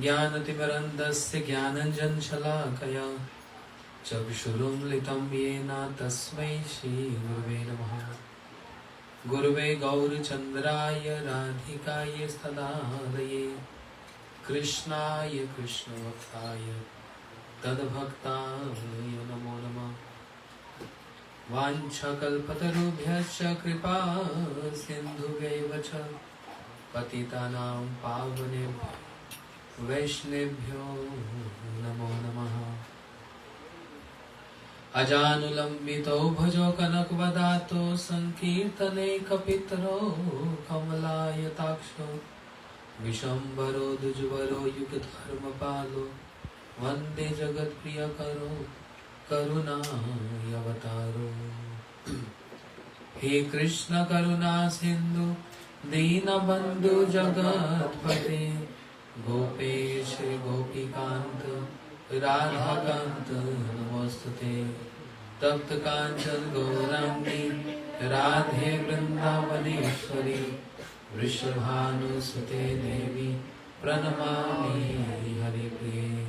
ज्ञानतिमिरन्धस्य ज्ञानञ्जनशलाकया चक्षुरुन्मिलितं येन तस्मै श्रीगुरवे नमः। गुरुवे गौरचन्द्राय राधिकाय तदालये कृष्णाय कृष्णभक्ताय तद्भक्ताय नमो नमः। वाञ्छकल्पतरुभ्यश्च कृपा सिन्धुभ्यैव च पतितानां पावनेभ्यो वैष्णवेभ्यो नमो नमः। अजानुलम्बितो भुजो कनकवदातो संकीर्तने कपितरो कमलायताक्षो विशम्बरो द्विजवरो युगधर्मपालो वन्दे जगत्प्रियकरो करुणावतारो। हे कृष्ण करुणा सिंधु दीनबंधु जगत्पते गोपेश गोपीकांत राधाकांत नमोस्तुते। तप्त कांचन गौरांगी राधे वृंदावनेश्वरी वृषभानुसुते देवी प्रणमामि हरिप्रिये।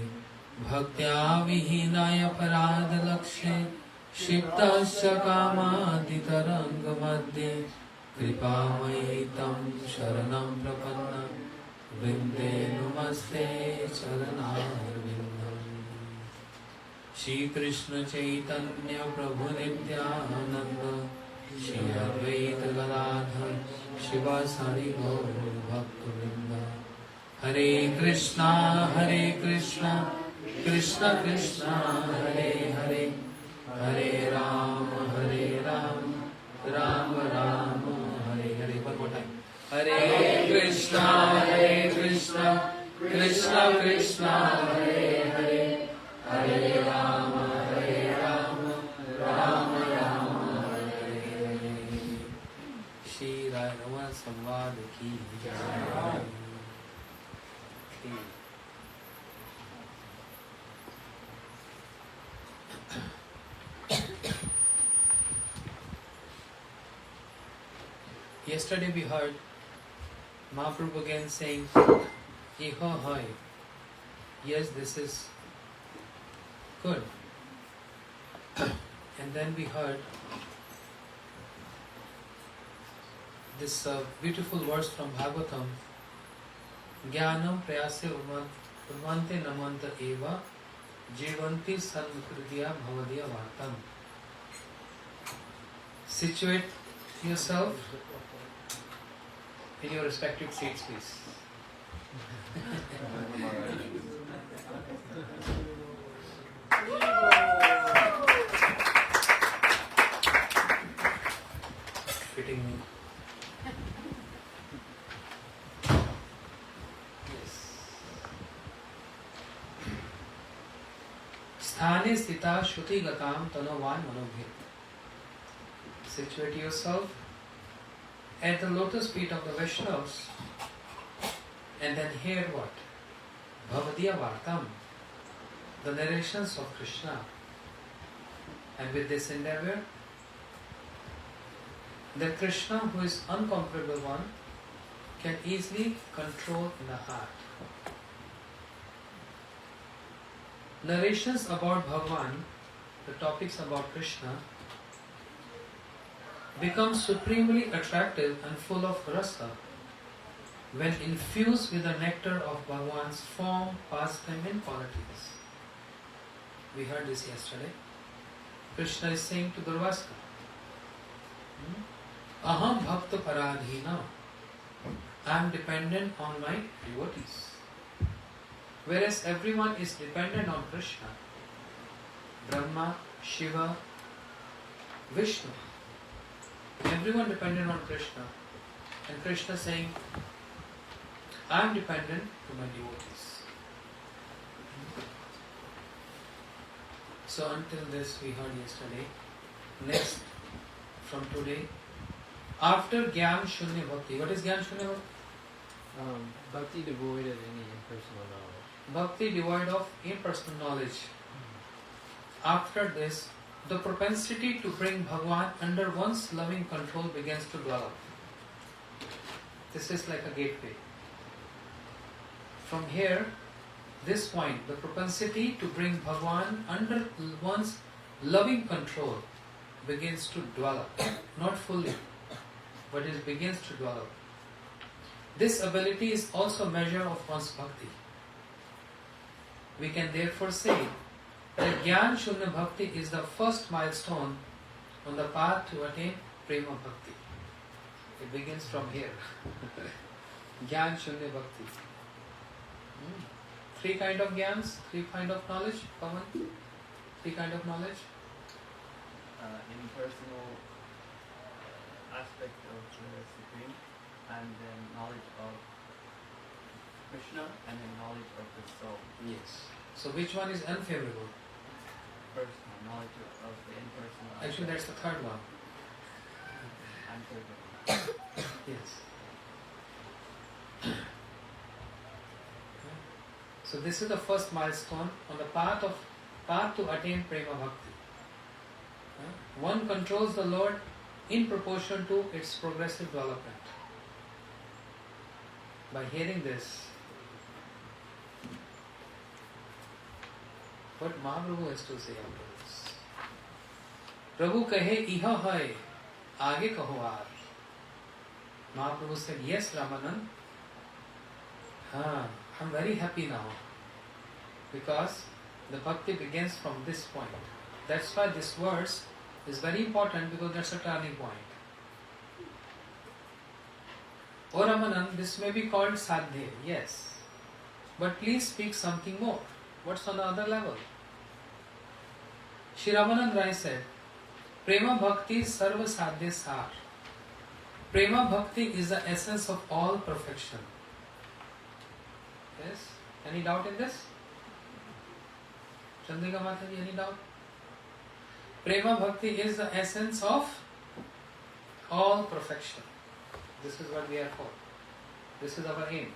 भक्त्या विहीनाय पराधलक्ष्ये क्षिप्तश्च कामादितरङ्गमध्ये कृपामयि तं शरणं प्रपन्नं वृन्दे नमस्ते चरणारविन्दम्। श्रीकृष्ण चैतन्य प्रभु नित्यानन्द श्री अद्वैत गदाधर शिवासादि गौर भक्तवृन्द। हरे Krishna Krishna Krishna Hare Hare Hare Ram Ram Ram Hare Hare. one more time. हरे कृष्णा कृष्ण कृष्ण हरे हरे हरे राम राम हरे हरे। श्री राय रमन संवाद की जय। Yesterday we heard Mahaprabhu again saying, Iho hoi. Yes, this is good. And then we heard this beautiful verse from Bhagavatam, Jnanam prayasya umante namanta eva jivanti sanmukridya bhavadiya vartam. Situate yourself in your respective seats, please. Fitting. Yes. Sthane sthita shruti gatam tanovan manobhe. Situate yourself at the lotus feet of the Vaishnavas and then hear what? Bhavadiya Vartam, the narrations of Krishna. And with this endeavor, that Krishna, who is unconquerable one, can easily control in the heart. Narrations about Bhagavan, the topics about Krishna, become supremely attractive and full of rasa when infused with the nectar of Bhagavan's form, pastime and qualities. We heard this yesterday. Krishna is saying to Durvaska, Aham bhakta paradhina. I am dependent on my devotees. Whereas everyone is dependent on Krishna, Brahma, Shiva, Vishnu. Everyone dependent on Krishna. And Krishna saying, I am dependent to my devotees. So until this we heard yesterday. Next, from today, after Gyan Shunya Bhakti. What is Gyan Shunya Bhakti? Bhakti devoid of any impersonal knowledge. Bhakti devoid of impersonal knowledge. After this, the propensity to bring Bhagavan under one's loving control begins to develop. This is like a gateway. From here, this point, the propensity to bring Bhagwan under one's loving control begins to develop. Not fully, but it begins to develop. This ability is also a measure of one's bhakti. We can therefore say that Gyan Shunya Bhakti is the first milestone on the path to attain Prema Bhakti. It begins from here. Gyan Shunya Bhakti. Three kind of gyans, three kind of knowledge, Pawan? Three kind of knowledge? Impersonal aspect of the Supreme, and then knowledge of Krishna, and then knowledge of the soul. Yes. So which one is unfavorable? Personal knowledge of the impersonal aspect. Actually, that's the third one. Unfavorable. Yes. So this is the first milestone on the path to attain Prema Bhakti. One controls the Lord in proportion to its progressive development. By hearing this, what Mahaprabhu has to say after this? Prabhu kahe iha hai, aage kaho aar. Mahaprabhu said, yes, Ramananda, I'm very happy now. Because the bhakti begins from this point. That's why this verse is very important, because that's a turning point. O Ramananda, this may be called sadhya, yes. But please speak something more. What's on the other level? Shri Ramananda Rai said, Prema Bhakti Sarva Sadhya Sar. Prema Bhakti is the essence of all perfection. Yes? Any doubt in this? Chandrika Mataji, any doubt? Prema Bhakti is the essence of all perfection. This is what we are for. This is our aim.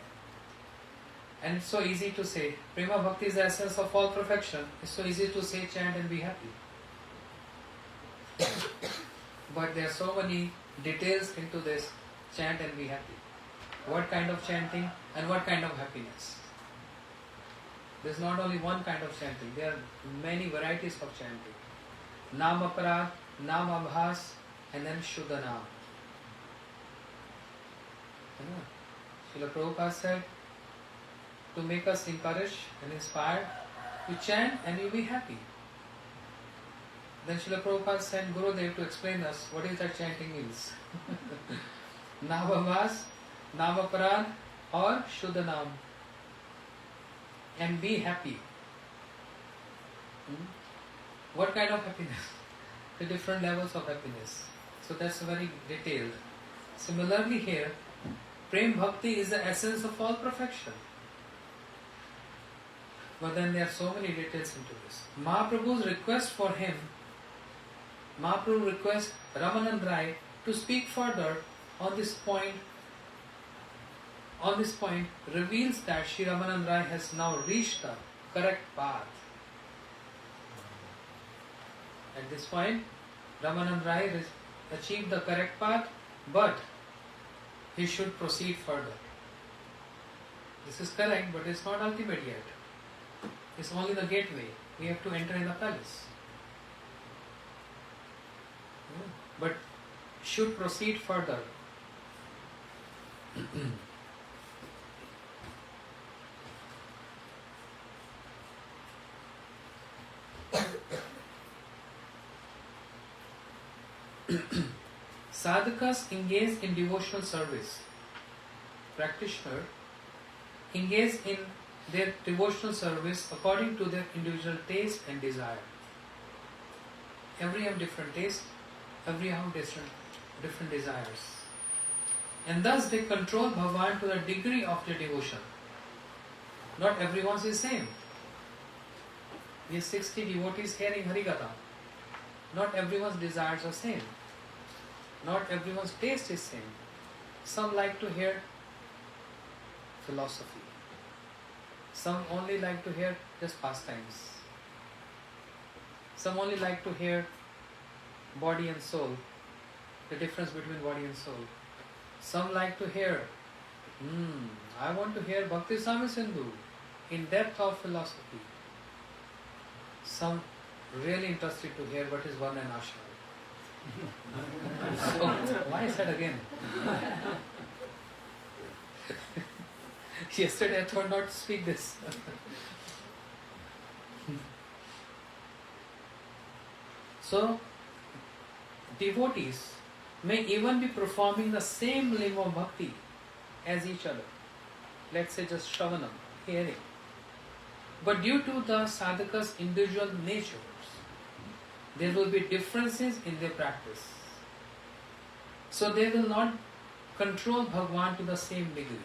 And it's so easy to say. Prema Bhakti is the essence of all perfection. It's so easy to say, chant and be happy. But there are so many details into this, chant and be happy. What kind of chanting and what kind of happiness? There's not only one kind of chanting, there are many varieties of chanting. Nam Aparad, Nam Abhas, and then Shuddha Nam. Srila Prabhupada said, to make us encouraged and inspired, you chant and you'll be happy. Then Srila Prabhupada sent Gurudev to explain us what is that chanting means. Nam Abhas, Nam Aparad, or Shuddha Nam. And be happy. What kind of happiness? The different levels of happiness. So that's very detailed. Similarly here, Prem Bhakti is the essence of all perfection. But then there are so many details into this. Mahaprabhu's request for him, Mahaprabhu requests Ramananda Rai to speak further on this point. On this point reveals that Sri Ramananda Rai has now reached the correct path. At this point, Ramananda Rai has achieved the correct path, but he should proceed further. This is correct, but it's not ultimate yet. It's only the gateway. We have to enter in the palace. But should proceed further. Sadhakas engage in devotional service. Practitioner engage in their devotional service according to their individual taste and desire. Every have different taste, every have different desires. And thus they control Bhagavan to the degree of their devotion. Not everyone's is the same. We have 60 devotees hearing Harikatha. Not everyone's desires are same. Not everyone's taste is same. Some like to hear philosophy. Some only like to hear just pastimes. Some only like to hear body and soul, the difference between body and soul. Some like to hear, I want to hear Bhakti Sami Sindhu. in depth of philosophy. Some really interested to hear what is Varna and Ashram. So, why is that again? Yesterday I thought not to speak this. So, devotees may even be performing the same limb of bhakti as each other. Let's say just shravanam, hearing. But due to the sadhaka's individual natures, there will be differences in their practice. So they will not control Bhagwan to the same degree.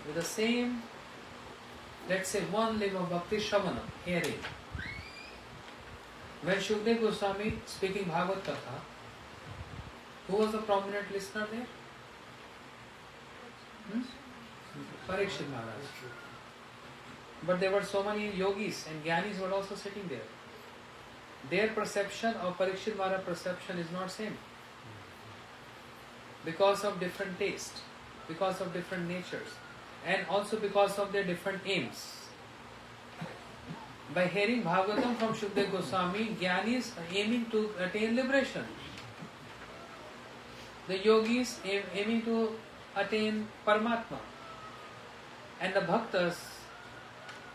With the same, let's say one limb of bhakti, shravanam, hearing. When Shukdev Goswami speaking Bhagavad Katha, who was the prominent listener there? Parikshit Maharaj. But there were so many yogis and jnanis were also sitting there. Their perception of Parikshit Maharaj perception is not same. Because of different taste, because of different natures, and also because of their different aims. By hearing Bhagavatam from Shukdev Goswami, jnanis are aiming to attain liberation. The yogis aiming to attain Paramatma. And the bhaktas,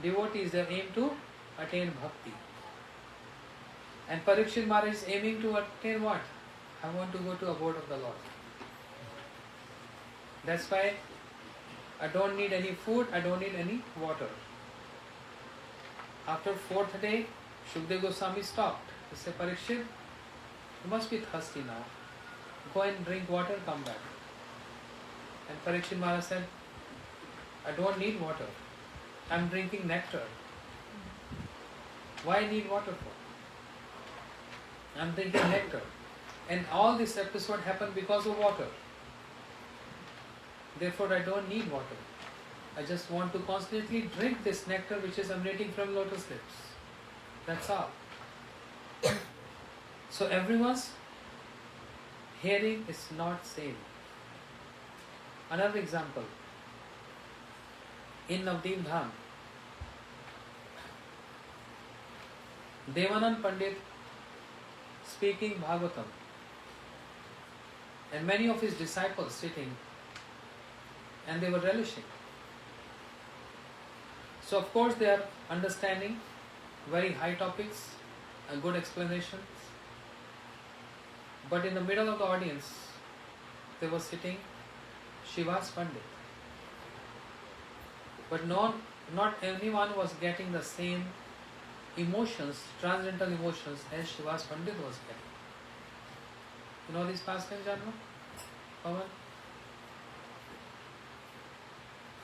devotees, they aim to attain bhakti. And Parikshit Maharaj is aiming to attain what? I want to go to abode of the Lord. That's why I don't need any food, I don't need any water. After 4th day, Shukdev Goswami stopped. He said, Parikshit, you must be thirsty now. Go and drink water, come back. And Parikshit Maharaj said, I don't need water. I'm drinking nectar. Why need water for? I'm drinking nectar. And all this episode happened because of water. Therefore, I don't need water. I just want to constantly drink this nectar which is emanating from lotus lips. That's all. So everyone's hearing is not same. Another example. In Navadvip Dham, Devanand Pandit speaking Bhagavatam and many of his disciples sitting and they were relishing. So of course they are understanding very high topics and good explanations. But in the middle of the audience, they were sitting Shivas Pandit. But not anyone was getting the same emotions, transcendental emotions as Shivas Pandit was getting. You know this pastime, Janma? Pawan?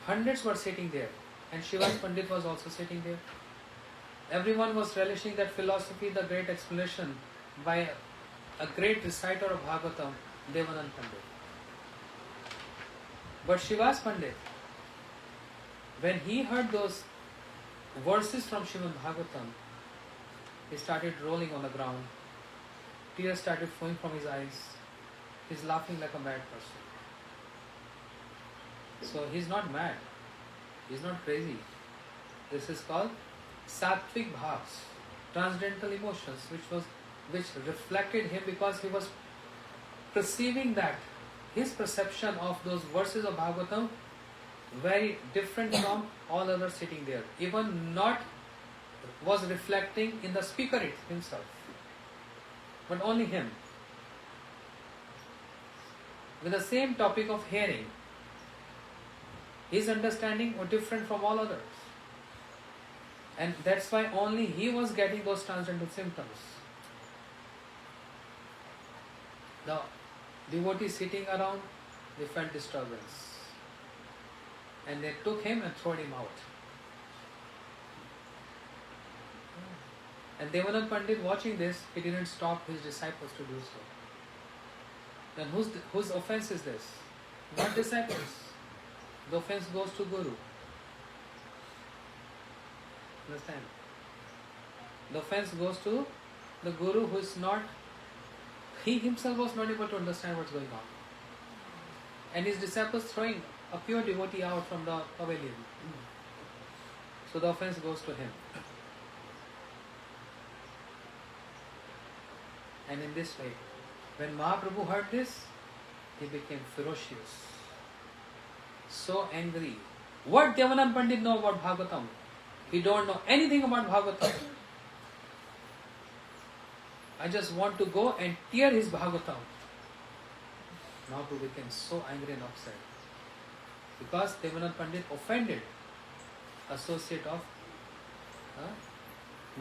Hundreds were sitting there and Shivas Pandit was also sitting there. Everyone was relishing that philosophy, the great explanation by a great reciter of Bhagavatam, Devanand Pandit. But Shivas Pandit, when he heard those verses from Srimad Bhagavatam, he started rolling on the ground. Tears started flowing from his eyes. He's laughing like a mad person. So he's not mad. He's not crazy. This is called sattvic bhavs, transcendental emotions, which reflected him because he was perceiving that his perception of those verses of Bhagavatam very different from all others sitting there. Even not was reflecting in the speaker himself, but only him. With the same topic of hearing, his understanding was different from all others. And that's why only he was getting those transcendental symptoms. The devotees sitting around, they felt disturbance. And they took him and threw him out. And Devanand Pandit watching this, he didn't stop his disciples to do so. Then whose offense is this? Not disciples. The offense goes to Guru. Understand? The offense goes to the Guru who is not, he himself was not able to understand what's going on. And his disciples throwing a pure devotee out from the pavilion. So the offense goes to him. And in this way, when Mahaprabhu heard this, he became ferocious, so angry. What Devanand Pandit know about Bhagavatam? He don't know anything about Bhagavatam. I just want to go and tear his Bhagavatam. Mahaprabhu became so angry and upset because Devanand Pandit offended associate of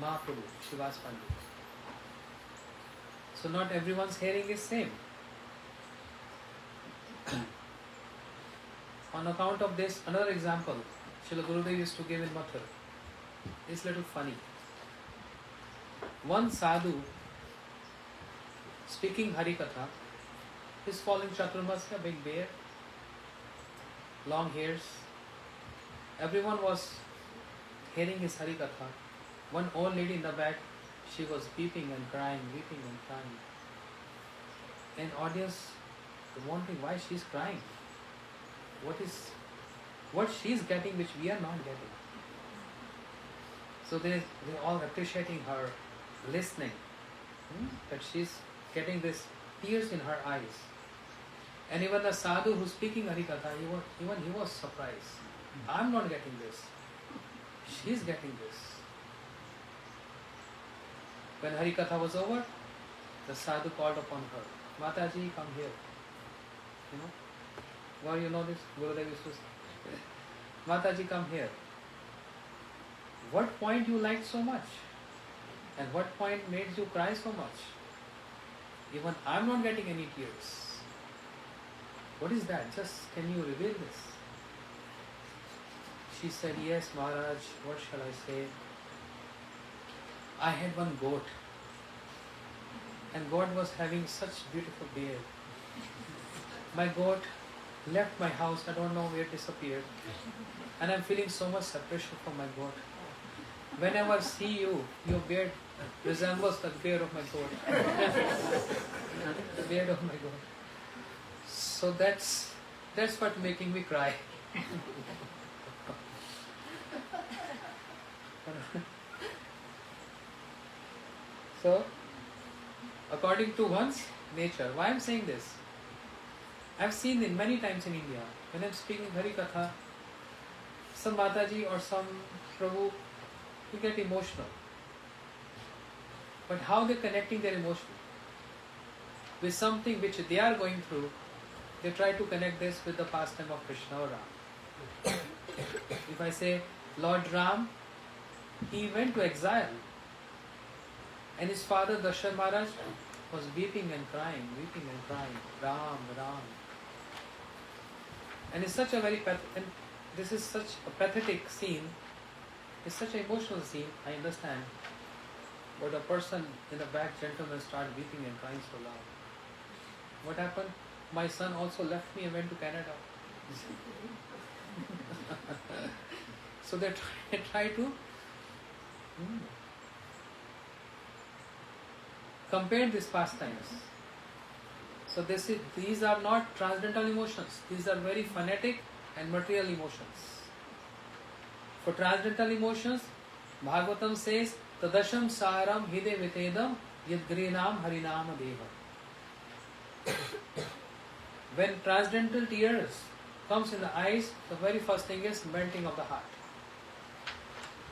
Mahaprabhu, Shivas Pandit. So not everyone's hearing is same. On account of this, another example Srila Gurudev used to give in Mathura. It's little funny. One sadhu speaking Harikatha, he's following Chaturmasya, big beard, long hairs. Everyone was hearing his Harikatha. One old lady in the back, she was weeping and crying, weeping and crying. And audience wondering why she's crying. What she's getting which we are not getting. So they're all appreciating her listening. That she's getting this tears in her eyes. And even the sadhu who's speaking Harikatha, he was surprised. I'm not getting this. She's getting this. When Harikatha was over, the sadhu called upon her. Mataji, come here. Why you know this? Gurudev used to say, Mataji, come here. What point you liked so much? And what point made you cry so much? Even I'm not getting any tears. What is that? Just can you reveal this? She said, yes, Maharaj, what shall I say? I had one goat. And God was having such beautiful beard. My goat left my house, I don't know where it disappeared. And I'm feeling so much separation from my goat. Whenever I see you, your beard resembles the beard of my goat. The beard of my goat. So that's what making me cry. So, according to one's nature, why I'm saying this? I've seen it many times in India. When I'm speaking Harikatha, some Mataji or some Prabhu, you get emotional. But how they're connecting their emotion with something which they are going through, they try to connect this with the pastime of Krishna or Ram. If I say, Lord Ram, he went to exile. And his father Dasharatha Maharaj was weeping and crying, Ram, Ram. And it's such a this is such a pathetic scene, it's such an emotional scene, I understand. But a person in the back, gentleman, started weeping and crying so loud. What happened? My son also left me and went to Canada. So they try to compare these pastimes. So these are not transcendental emotions. These are very phonetic and material emotions. For transcendental emotions, Bhagavatam says, Tadasham saram hide vitedam yadgrinam harinama deva. When transcendental tears comes in the eyes, the very first thing is melting of the heart.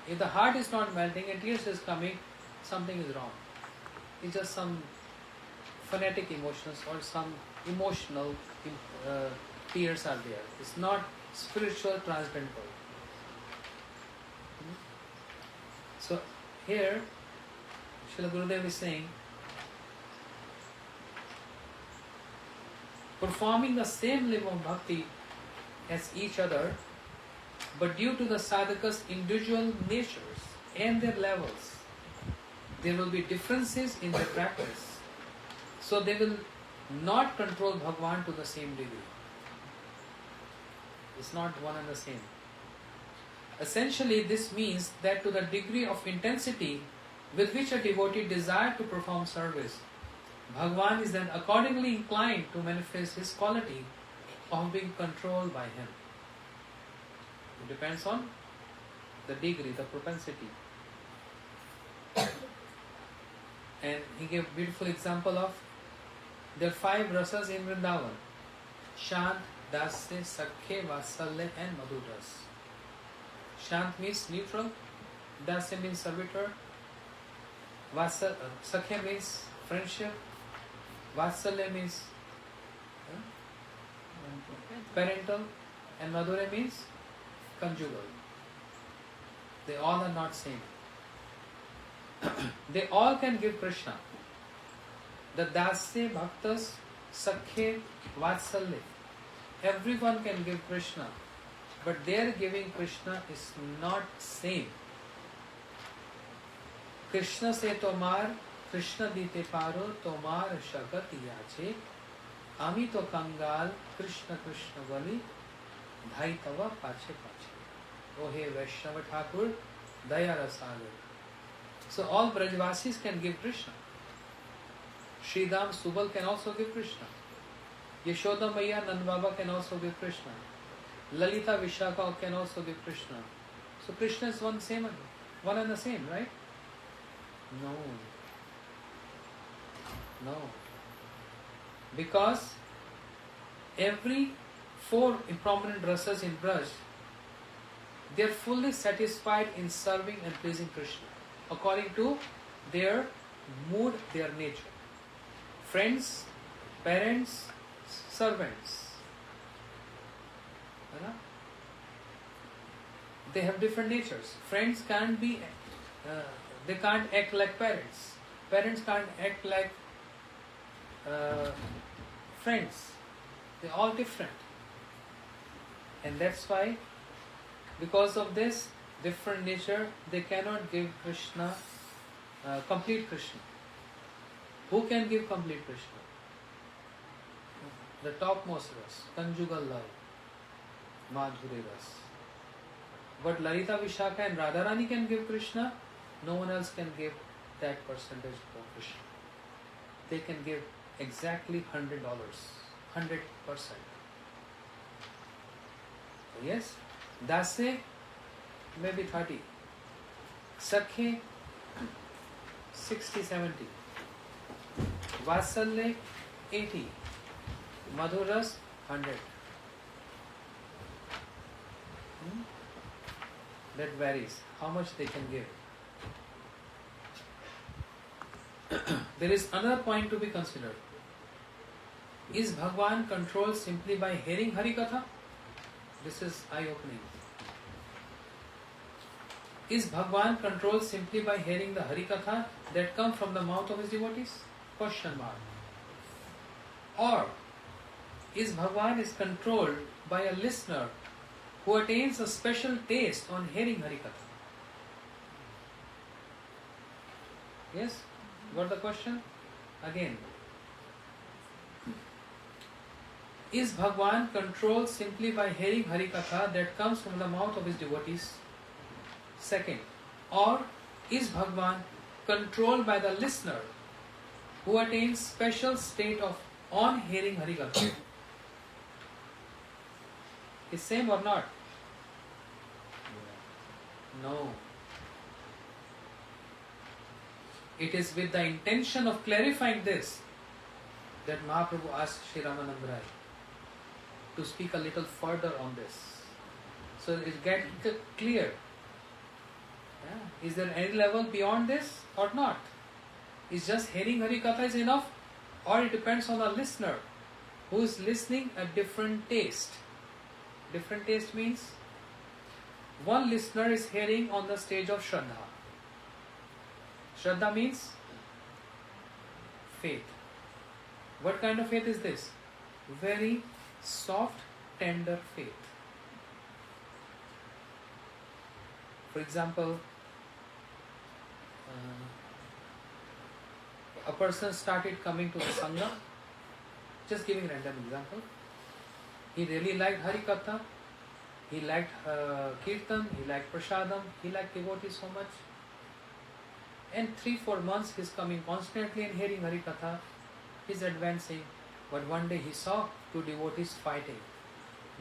If the heart is not melting and tears is coming, something is wrong. It's just some phonetic emotions or some emotional tears are there. It's not spiritual transcendental. So here, Srila Gurudev is saying, performing the same level of bhakti as each other, but due to the sadhaka's individual natures and their levels, there will be differences in their practice. So they will not control Bhagwan to the same degree. It's not one and the same. Essentially, this means that to the degree of intensity with which a devotee desires to perform service, Bhagwan is then accordingly inclined to manifest his quality of being controlled by him. It depends on the degree, the propensity. And he gave beautiful example of there are 5 rasas in Vrindavan: Shant, Dasya, Sakhe, Vatsalya and Madhur ras. Shant means neutral, Dasya means servitor, Sakhe means friendship, Vatsalya means parental, and Madhurya means conjugal. They all are not same. They all can give Krishna. The Dasya, Bhaktas, Sakhe, Vatsalya, everyone can give Krishna, but their giving Krishna is not same. Krishna se tomar, Krishna dite paro, tomar shagat yache, ami to kangal, Krishna Krishna bali, dhai tava pache pache. O he Vaishnava Thakur, daya rasagar. So all Brajvasis can give Krishna. Sridham Subal can also give Krishna. Yashoda Maya Nand Baba can also give Krishna. Lalita Vishaka can also give Krishna. So Krishna is one and the same, right? No. Because every 4 prominent rasas in Braj, they are fully satisfied in serving and pleasing Krishna according to their mood, their nature. Friends, parents, servants. They have different natures. Friends can't be, they can't act like parents. Parents can't act like friends. They're all different. And that's why, because of this different nature, they cannot give Krishna, complete Krishna. Who can give complete Krishna? The topmost ras, conjugal love, Madhuri ras. But Lalita Vishaka and Radharani can give Krishna, no one else can give that percentage for Krishna. They can give exactly $100, 100%. So yes, Dasya maybe 30, Sakhe 60, 70, Vatsalya 80, Madhur ras 100. That varies how much they can give. There is another point to be considered. Is Bhagwan controlled simply by hearing Hari Katha? This is eye-opening. Is Bhagwan controlled simply by hearing the Hari Katha that come from the mouth of his devotees? Question mark. Or is Bhagwan is controlled by a listener who attains a special taste on hearing Hari Katha? Yes? Got the question? Again. Is Bhagwan controlled simply by hearing Hari Katha that comes from the mouth of his devotees? Second. Or is Bhagwan controlled by the listener who attains special state of on hearing Hari Katha? Is same or not? No. It is with the intention of clarifying this that Mahaprabhu asked Sri Ramananda to speak a little further on this. So it gets clear. Yeah. Is there any level beyond this or not? Is just hearing Hari Katha is enough, or it depends on the listener who is listening at different taste. Different taste means one listener is hearing on the stage of Shraddha. Shraddha means faith. What kind of faith is this? Very soft, tender faith. For example, a person started coming to the Sangha, just giving random example. He really liked Hari Katha, he liked Kirtan, he liked Prasadam, he liked devotees so much. And 3-4 months he is coming constantly and hearing Hari Katha, he is advancing. But one day he saw 2 devotees fighting,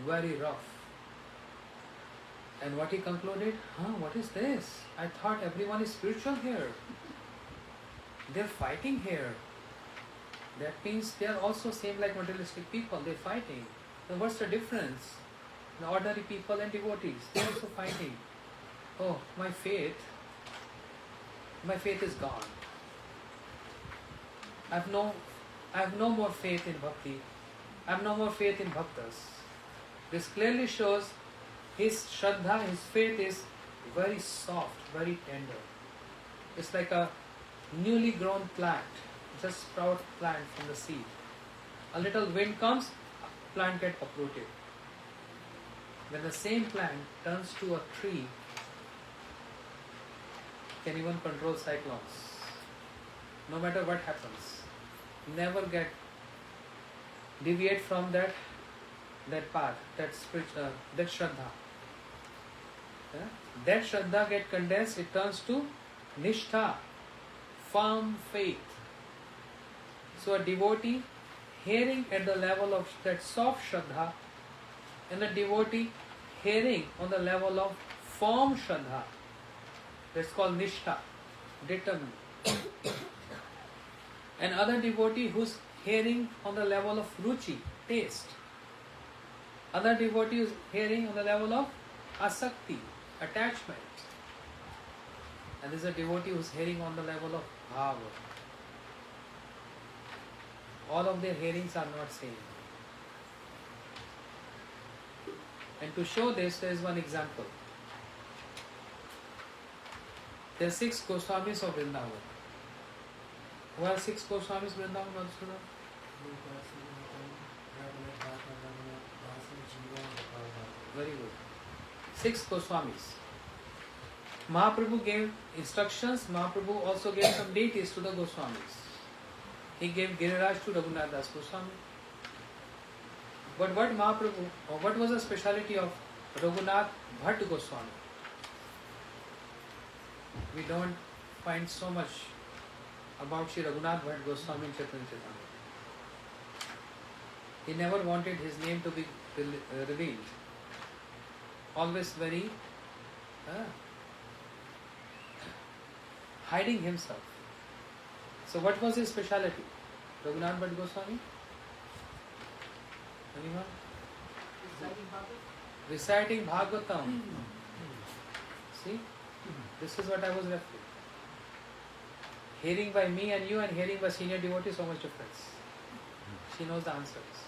very rough. And what he concluded? What is this? I thought everyone is spiritual here. They're fighting here. That means they are also same like materialistic people. They're fighting. Then what's the difference? The ordinary people and devotees, they're also fighting. Oh, my faith is gone. I have no more faith in bhakti. I have no more faith in bhaktas. This clearly shows his shraddha, his faith is very soft, very tender. It's like a newly grown plant, just sprout plant from the seed. A little wind comes, plant gets uprooted. When the same plant turns to a tree, can even control cyclones. No matter what happens, never get deviate from that path, that shraddha. Yeah? That shraddha get condensed, it turns to nishtha, firm faith. So a devotee hearing at the level of that soft shraddha, and a devotee hearing on the level of firm shraddha, that's called nishtha, determined. And other devotee who's hearing on the level of ruchi, taste. Other devotee is hearing on the level of asakti, attachment. And there is a devotee who's hearing on the level of bhava. All of their hearings are not same. And to show this, there is one example. There are 6 Goswamis of Vrindavan. Who are 6 Goswamis of Vrindavan, Madhusudhan? Very good. 6 Goswamis. Mahaprabhu gave instructions. Mahaprabhu also gave some deities to the Goswamis. He gave Giriraj to Raghunath Das Goswami. But what was the speciality of Raghunath Bhatt Goswami? We don't find so much about Sri Raghunath Bhatt Goswami in Chaitanya Charitamrita. He never wanted his name to be revealed. Always very hiding himself. So what was his speciality? Raghunath Bhatt Goswami? Anyone? Reciting Bhagavatam. See? This is what I was referring. Hearing by me and you and hearing by senior devotees, so much difference. She knows the answers.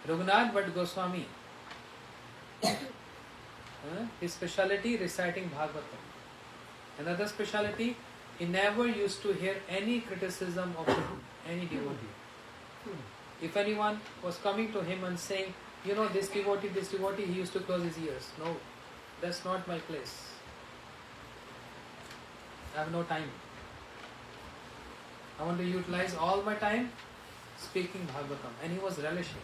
Raghunath Bhatt Goswami, his speciality reciting Bhagavatam. Another speciality, he never used to hear any criticism of any devotee. If anyone was coming to him and saying, this devotee, he used to close his ears. No, that's not my place. I have no time. I want to utilize all my time speaking Bhagavatam. And he was relishing.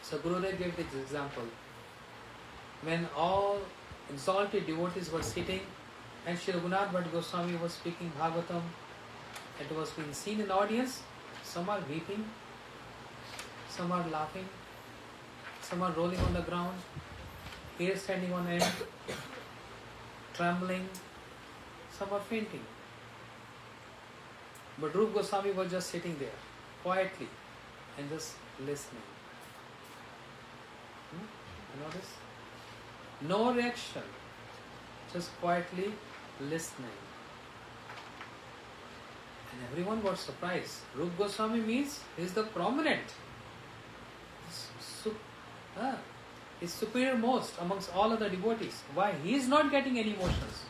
So Gurudev gave this example. When all exalted devotees were sitting and Sri Raghunath Bhatt Goswami was speaking Bhagavatam, it was being seen in the audience. Some are weeping, some are laughing, some are rolling on the ground, hair standing on end, trembling, some are fainting. But Rupa Goswami was just sitting there, quietly, and just listening. You know this? No reaction, just quietly listening. And everyone was surprised. Rupa Goswami means he is the prominent. He's superior most amongst all other devotees. Why? He is not getting any emotions.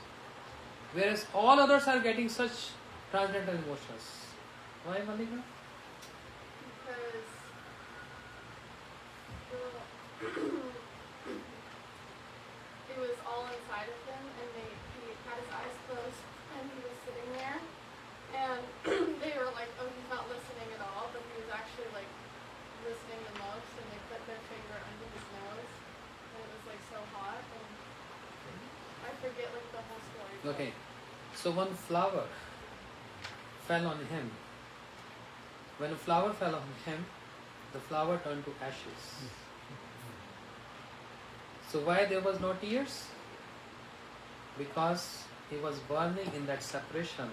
Whereas all others are getting such transcendental emotions. Why, Malika? Because it was all inside of him, and he had his eyes closed, and he was sitting there, and they were like, oh, he's not listening at all, but he was actually like listening the most, and they put their finger under his nose, and it was like so hot, and I forget like the whole story. Okay, so one flower fell on him. When a flower fell on him, the flower turned to ashes. So why there was no tears? Because he was burning in that separation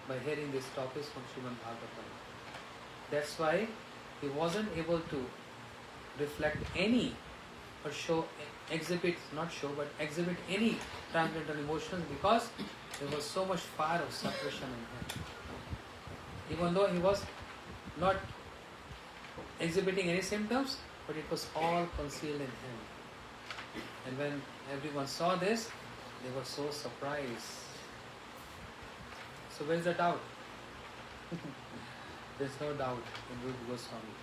by hearing these topics from Srimad Bhagavatam. That's why he wasn't able to reflect any or exhibit any transcendental emotions, because there was so much fire of separation in him. Even though he was not exhibiting any symptoms, but it was all concealed in him. And when everyone saw this, they were so surprised. So where's the doubt? There's no doubt in Rupa Goswami.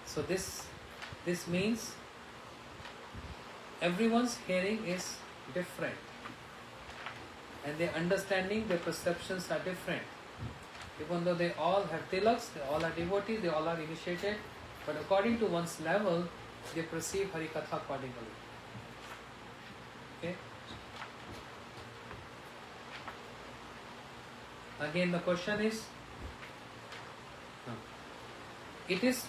So this means everyone's hearing is different, and their understanding, their perceptions are different. Even though they all have tilaks, they all are devotees, they all are initiated, but according to one's level, they perceive Harikatha accordingly. Okay? Again, the question is, it is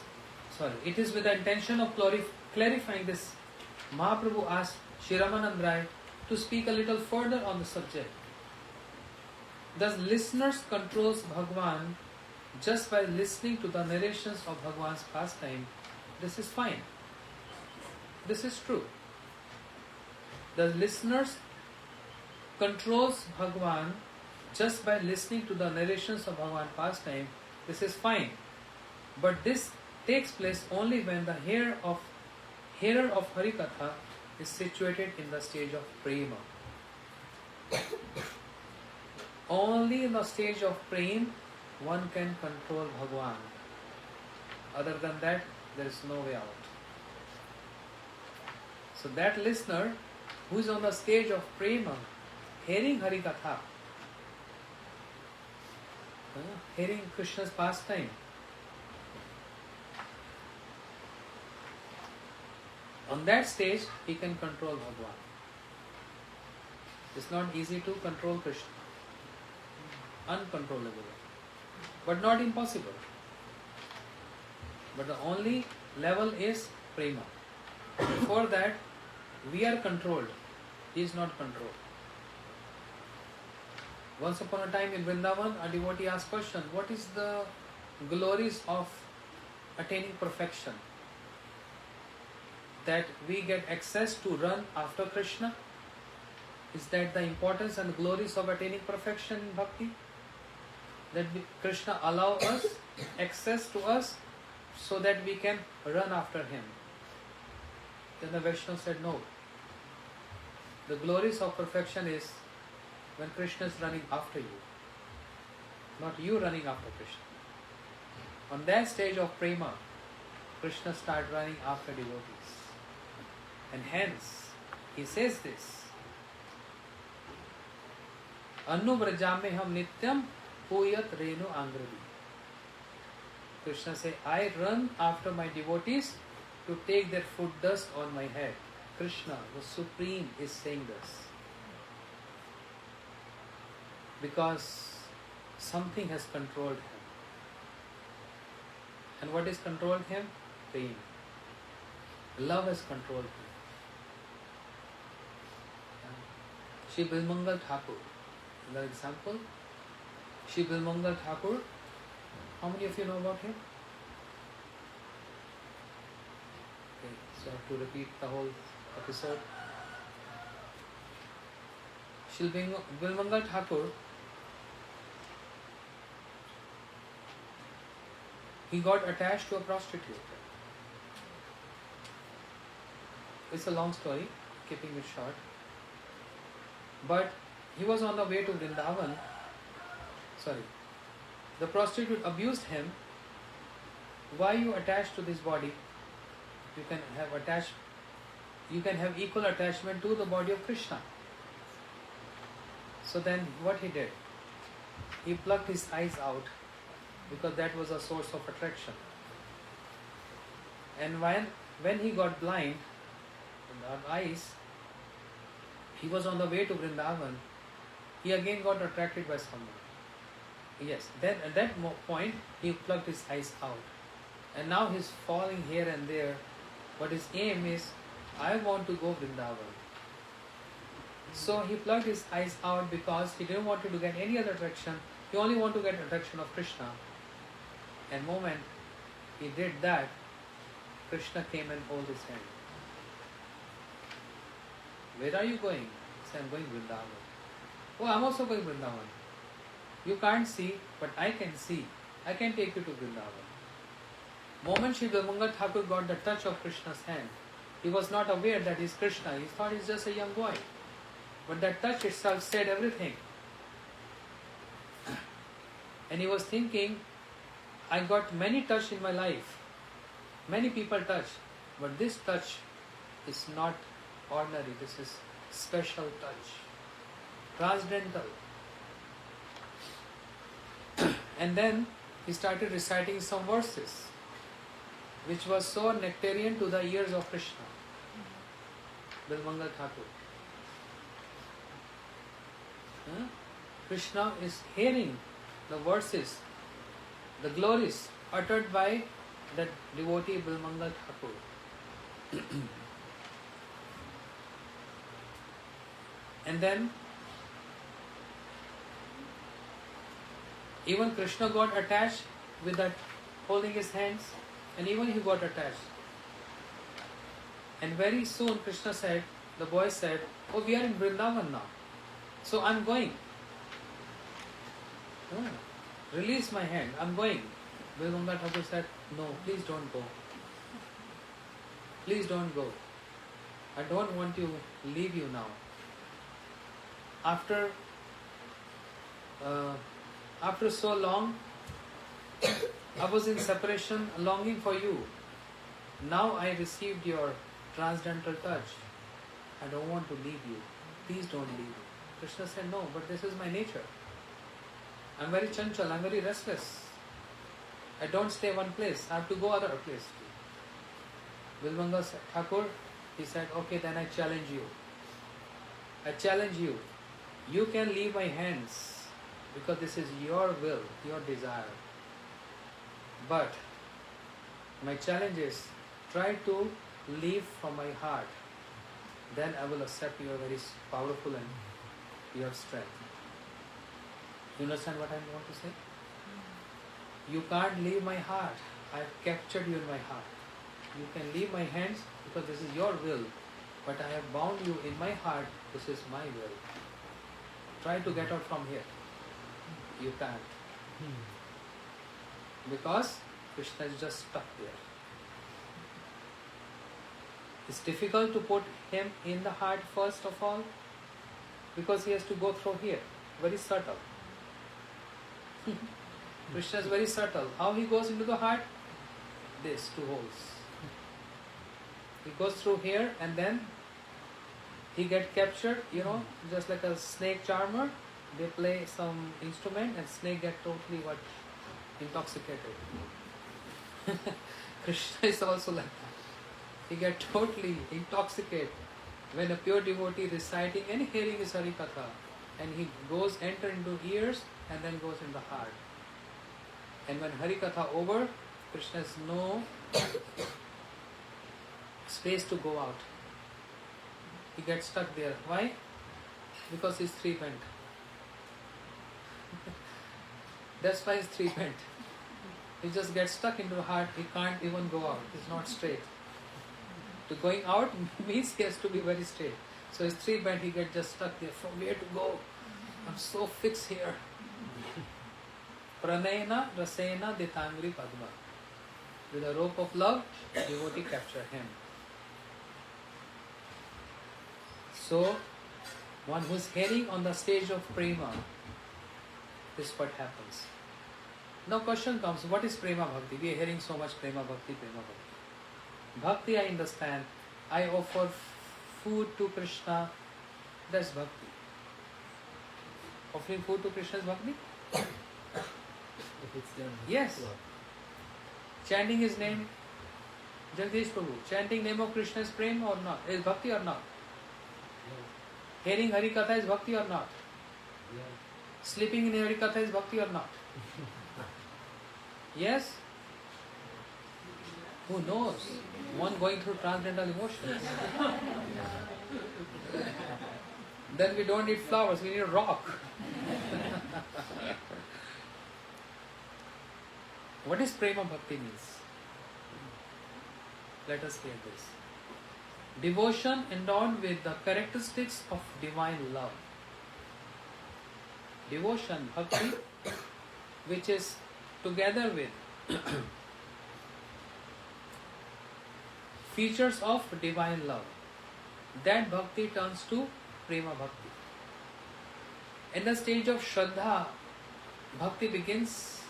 with the intention of clarifying this. Mahaprabhu asked Shri Ramananda to speak a little further on the subject. Thus, listeners controls Bhagwan just by listening to the narrations of Bhagwan's pastime. This is fine. This is true. The listeners controls Bhagwan just by listening to the narrations of Bhagwan's pastime. This is fine. But this takes place only when the hearer of Harikatha is situated in the stage of prema. Only in the stage of prema one can control Bhagwan. Other than that, there is no way out. So that listener who is on the stage of prema, hearing Harikatha, hearing Krishna's pastime, on that stage he can control Bhagwan. It's not easy to control Krishna. Uncontrollable. But not impossible. But the only level is prema. Before that, we are controlled. He is not controlled. Once upon a time in Vrindavan, a devotee asked question, what is the glories of attaining perfection? That we get access to run after Krishna? Is that the importance and glories of attaining perfection in bhakti? That Krishna allow us access to us so that we can run after him? Then the Vaishnava said no. The glories of perfection is when Krishna is running after you, not you running after Krishna. On that stage of prema, Krishna starts running after devotees. And hence, he says this, Annu vrajame ham nityam puyat renu angradi. Krishna says, I run after my devotees to take their foot dust on my head. Krishna, the Supreme, is saying this. Because something has controlled him. And what has controlled him? Pain. Love has controlled him. Shri Bilmangal Thakur. Another example. Shri Bilmangal Thakur. How many of you know about him? Okay, so I have to repeat the whole episode. Shri Bilmangal Thakur, he got attached to a prostitute. It's a long story, keeping it short. But he was on the way to Vrindavan. The prostitute abused him. Why you attached to this body? You can have equal attachment to the body of Krishna. So then what he did? He plucked his eyes out, because that was a source of attraction. And when he got blind in the eyes, he was on the way to Vrindavan. He again got attracted by someone. Yes, then at that point he plucked his eyes out. And now he's falling here and there. But his aim is I want to go Vrindavan. So he plucked his eyes out because he didn't want to get any other attraction. He only wanted to get attraction of Krishna. And moment he did that, Krishna came and held his hand. Where are you going? He said, I'm going Vrindavan. Oh, I'm also going Vrindavan. You can't see, but I can see. I can take you to Vrindavan. Moment Shri Ramananda Thakur got the touch of Krishna's hand, he was not aware that he's Krishna. He thought he's just a young boy. But that touch itself said everything. And he was thinking, I got many touch in my life. Many people touch. But this touch is not ordinary. This is special touch. Transcendental. And then he started reciting some verses, which was so nectarian to the ears of Krishna. Bilmangal Thakur. Krishna is hearing the verses, the glories uttered by that devotee Bilmangal Thakur. And then even Krishna got attached with that holding his hands, and even he got attached. And very soon Krishna said, the boy said, oh, we are in Vrindavan now, so I'm going. Release my hand, I'm going. Bilmangal Thakur said, no, please don't go. Please don't go. I don't want to leave you now. After so long, I was in separation, longing for you. Now I received your transcendental touch. I don't want to leave you. Please don't leave. Krishna said, no, but this is my nature. I'm very chanchal, I'm very restless. I don't stay one place, I have to go other place. Bilmangal Thakur, he said, okay, then I challenge you. I challenge you. You can leave my hands because this is your will, your desire. But my challenge is, try to leave from my heart. Then I will accept you are very powerful and you have strength. You understand what I want to say? You can't leave my heart. I have captured you in my heart. You can leave my hands because this is your will. But I have bound you in my heart. This is my will. Try to get out from here. You can't. Because Krishna is just stuck there. It's difficult to put him in the heart first of all, because he has to go through here. Very subtle. Krishna is very subtle. How he goes into the heart? This, two holes. He goes through here and then he gets captured, just like a snake charmer. They play some instrument and snake get totally intoxicated. Krishna is also like that. He gets totally intoxicated when a pure devotee reciting and hearing his Harikatha, and he enter into ears and then goes in the heart. And when Harikatha over, Krishna has no space to go out. He gets stuck there. Why? Because he's three-bent. That's why he's three-bent. He just gets stuck into the heart. He can't even go out. He's not straight. To going out means he has to be very straight. So he's three-bent. He gets just stuck there. From where to go? I'm so fixed here. Pranayana rasena ditangri padma. With a rope of love, devotee capture him. So, one who is hearing on the stage of prema, this is what happens. Now question comes, what is prema bhakti? We are hearing so much prema bhakti, prema bhakti. Bhakti I understand. I offer food to Krishna. That's bhakti. Offering food to Krishna is bhakti? If it's done. Yes. Chanting his name, Jagdish Prabhu. Chanting name of Krishna is prema or not? Is bhakti or not? Hearing Hari Katha is bhakti or not? Sleeping in Hari Katha is bhakti or not? Yes? Who knows? One going through transcendental emotions. Then we don't need flowers, we need a rock. What is prema bhakti means? Let us hear this. Devotion endowed with the characteristics of divine love. Devotion, bhakti, which is together with features of divine love. That bhakti turns to prema bhakti. In the stage of Shraddha, bhakti begins.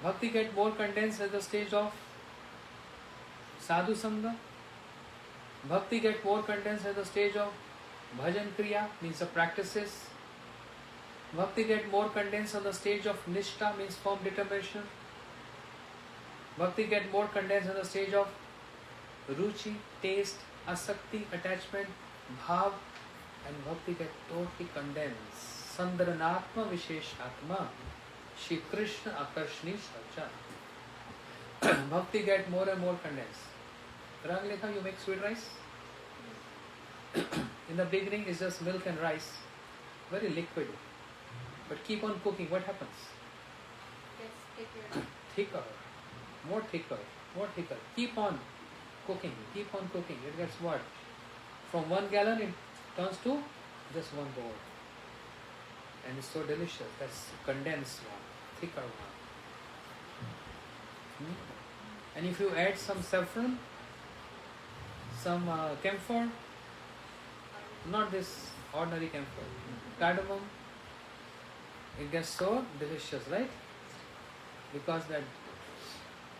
Bhakti gets more condensed at the stage of Sadhu Sangha. Bhakti gets more condensed at the stage of Bhajan Kriya, means the practices. Bhakti gets more condensed on the stage of Nishtha, means firm determination. Bhakti gets more condensed on the stage of Ruchi, taste, Asakti, attachment, Bhav, and Bhakti gets totally condensed. Sandranatma Visheshatma, Shri Krishna Akarshni Sacha. Bhakti gets more and more condensed. Ranglekha, you make sweet rice? In the beginning it's just milk and rice, very liquid. But keep on cooking, what happens? Gets thicker. Thicker, more thicker, more thicker. Keep on cooking, it gets what? From 1 gallon it turns to just 1 bowl. And it's so delicious. That's condensed one, thicker one. And if you add some saffron, some camphor, not this ordinary camphor, cardamom, it gets so delicious, right? Because that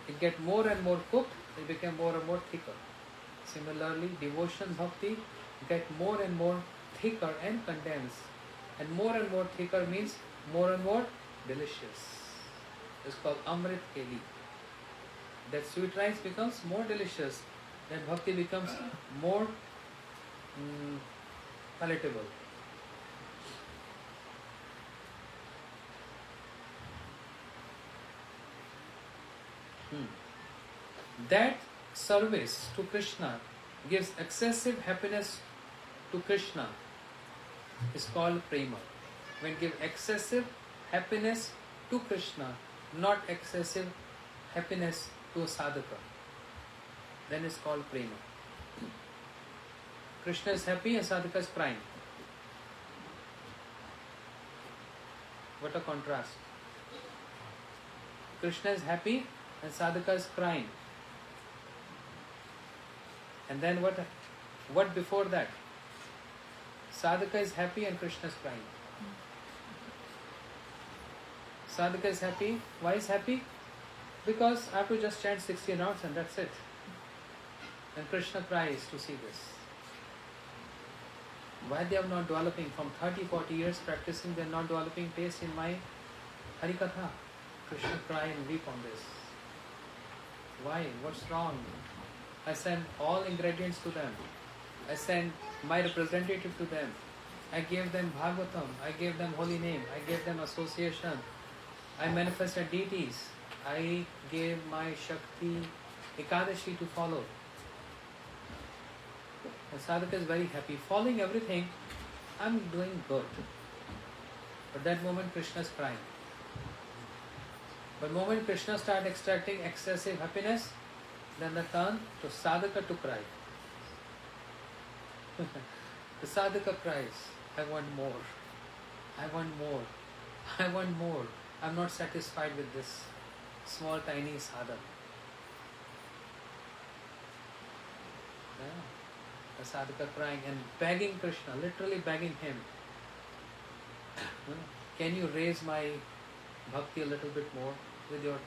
it gets more and more cooked, it becomes more and more thicker. Similarly, devotion bhakti get more and more thicker and condensed. And more thicker means more and more delicious. It's called Amrit Keli. That sweet rice becomes more delicious. Then bhakti becomes more palatable. That service to Krishna gives excessive happiness to Krishna is called prema. When give excessive happiness to Krishna, not excessive happiness to a sadhaka, then it's called prema. Krishna is happy and sadhaka is crying. What a contrast. Krishna is happy and sadhaka is crying. And then what before that? Sadhaka is happy and Krishna is crying. Sadhaka is happy. Why is happy? Because I have to just chant 60 notes and that's it. And Krishna cries to see this. Why they are not developing? From 30-40 years practicing, they are not developing taste in my Harikatha. Krishna cry and weep on this. Why? What's wrong? I send all ingredients to them. I send my representative to them. I gave them Bhagavatam. I gave them holy name. I gave them association. I manifested deities. I gave my Shakti Ekadashi to follow. And sadhaka is very happy. Following everything, I'm doing good. But that moment Krishna is crying. But moment Krishna starts extracting excessive happiness, then the turn to sadhaka to cry. The sadhaka cries, I want more. I want more. I want more. I'm not satisfied with this small tiny sadhana. Yeah. The sadhaka crying and begging Krishna, literally begging him. Can you raise my bhakti a little bit more with your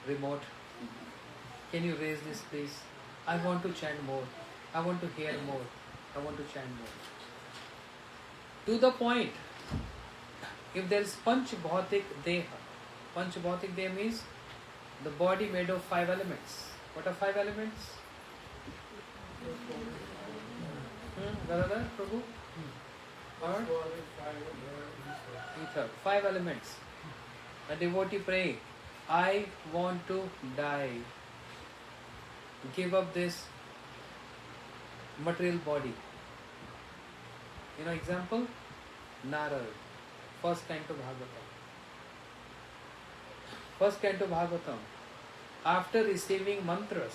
remote? Can you raise this please? I want to chant more. I want to hear more. I want to chant more. To the point, if there is Panch Bhautik Deha, Panch Bhautik Deha means the body made of 5 elements. What are 5 elements? Garadhar, Prabhu? Or? Ether. 5 elements. A devotee pray, I want to die. give up this material body. Example, Narad, first canto Bhagavatam. First canto Bhagavatam, after receiving mantras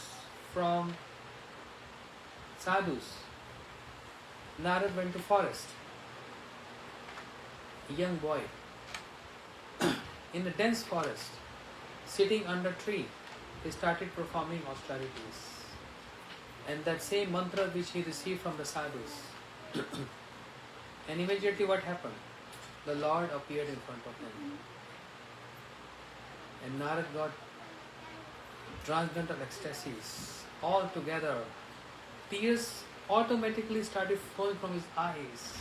from sadhus, Narad went to forest. A young boy, in a dense forest, sitting under a tree, he started performing austerities. And that same mantra which he received from the sadhus. And immediately what happened? The Lord appeared in front of him. And Narad got transcendental ecstasies all together. Tears automatically started flowing from his eyes.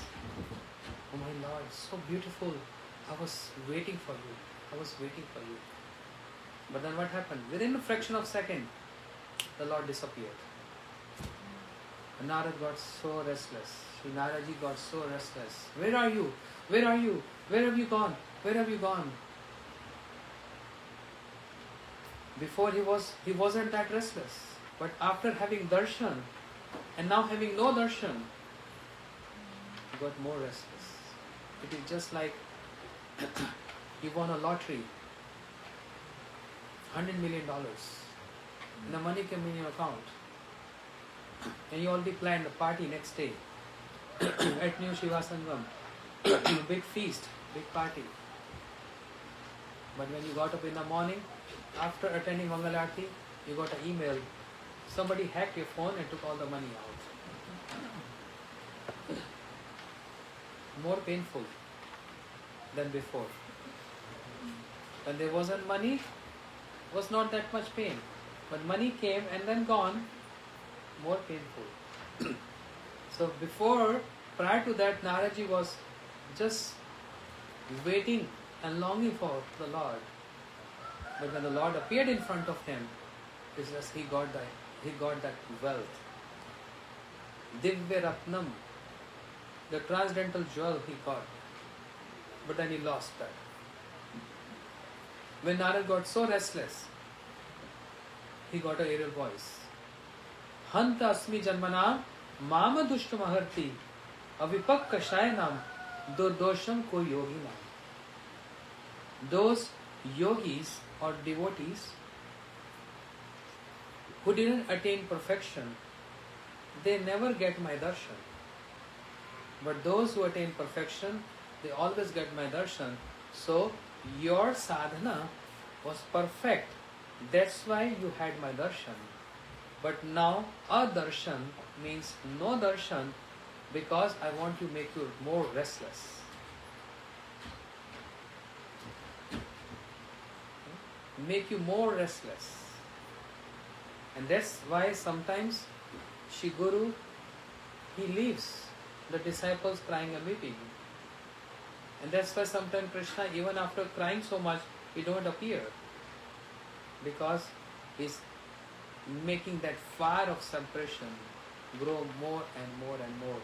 Oh my Lord, so beautiful. I was waiting for you. I was waiting for you. But then what happened? Within a fraction of a second, the Lord disappeared. And Narad got so restless. Sri Naraji got so restless. Where are you? Where are you? Where have you gone? Where have you gone? Before he wasn't that restless. But after having darshan and now having no darshan, he got more restless. It is just like you won a lottery, $100 million, and the money came in your account, and you already planned a party next day at New Shiva Sangam, big feast, big party. But when you got up in the morning, after attending Mangal Aarti, you got an email. Somebody hacked your phone and took all the money out. More painful than before. When there wasn't money, was not that much pain. But money came and then gone, more painful. So prior to that, Naraji was just waiting and longing for the Lord. But when the Lord appeared in front of him, it's just he got that wealth. Divya Ratnam, the transcendental jewel he got. But then he lost that. When Narad got so restless, he got an aerial voice. Hanta asmi janmana mama dushtumaharti avipak kashayanam dosham ko yogi nam. Those yogis or devotees who didn't attain perfection, they never get my darshan. But those who attain perfection, they always get my darshan. So your sadhana was perfect. That's why you had my darshan. But now adarshan means no darshan, because I want to make you more restless. Make you more restless. And that's why sometimes Shri Guru, he leaves the disciples crying and weeping. And that's why sometimes Krishna, even after crying so much, he don't appear. Because he's making that fire of suppression grow more and more and more.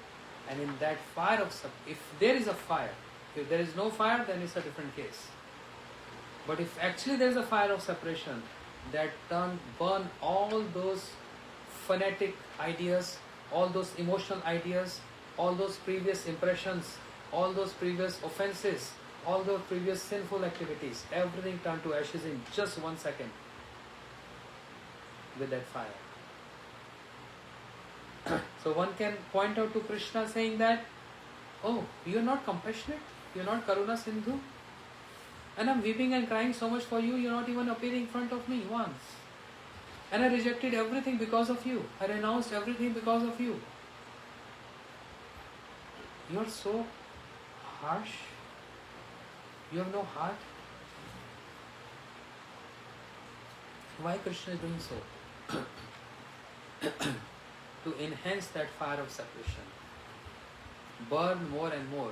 And in that fire of if there is a fire, if there is no fire, then it's a different case. But if actually there is a fire of separation that burn all those fanatic ideas, all those emotional ideas, all those previous impressions, all those previous offenses, all those previous sinful activities, everything turned to ashes in just 1 second with that fire. So one can point out to Krishna saying that, oh, you are not compassionate, you are not Karuna Sindhu, and I am weeping and crying so much for you, you are not even appearing in front of me once. And I rejected everything because of you. I renounced everything because of you. You are so harsh. You have no heart. Why Krishna is doing so? To enhance that fire of separation. Burn more and more.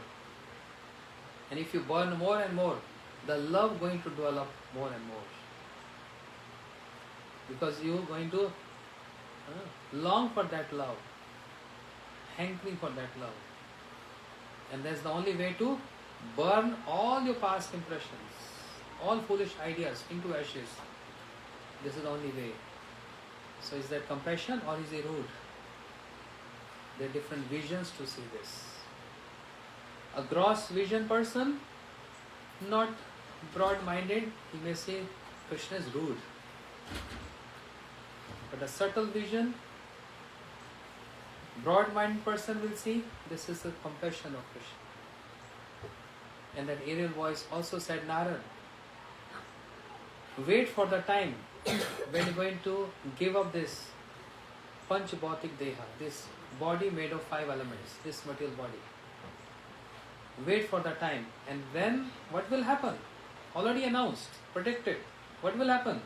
And if you burn more and more, the love going to develop more and more. Because you are going to long for that love. Hankering for that love. And that's the only way to burn all your past impressions, all foolish ideas into ashes. This is the only way. So is that compassion or is he rude? There are different visions to see this. A gross vision person, not broad-minded, he may say Krishna is rude. But a subtle vision, broad-minded person will see this is the compassion of Krishna. And that aerial voice also said, Narad, wait for the time when you're going to give up this Panch Bhautik Deha, this body made of 5 elements, this material body. Wait for the time. And then what will happen? Already announced, predicted. What will happen?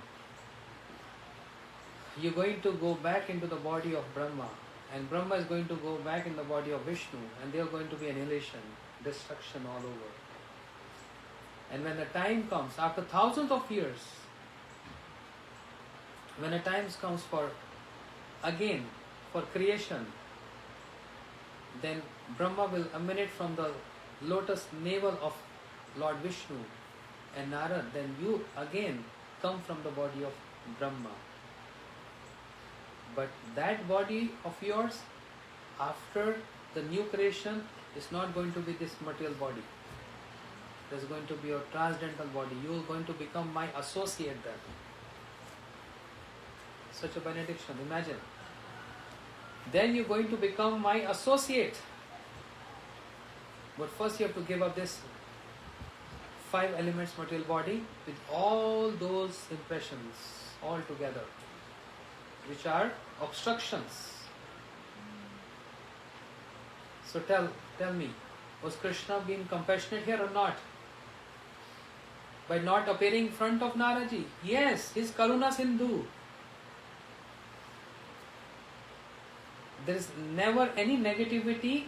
You're going to go back into the body of Brahma, and Brahma is going to go back in the body of Vishnu, and there are going to be annihilation, destruction all over. And when the time comes, after thousands of years, when the time comes for again for creation, then Brahma will emanate from the lotus navel of Lord Vishnu, and Narad, then you again come from the body of Brahma. But that body of yours, after the new creation, is not going to be this material body. There's going to be a transcendental body. You are going to become my associate then. Such a benediction, imagine. Then you're going to become my associate. But first you have to give up this 5 elements material body with all those impressions all together, which are obstructions. So tell me, was Krishna being compassionate here or not? By not appearing in front of Naraji? Yes, his Karuna Sindhu. There is never any negativity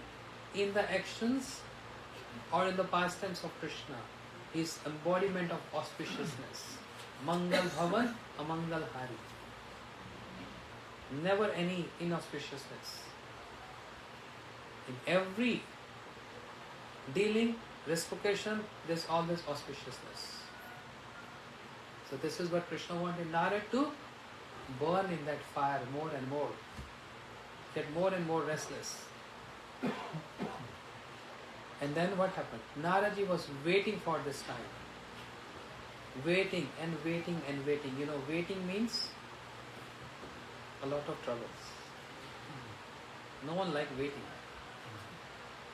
in the actions or in the pastimes of Krishna. His embodiment of auspiciousness. Mangal Bhavan, Amangal Hari. Never any inauspiciousness. In every dealing, reciprocation, there is always auspiciousness. So this is what Krishna wanted Narad to burn in that fire more and more. Get more and more restless. And then what happened? Naraji was waiting for this time. Waiting and waiting and waiting. You know, waiting means a lot of troubles. No one likes waiting.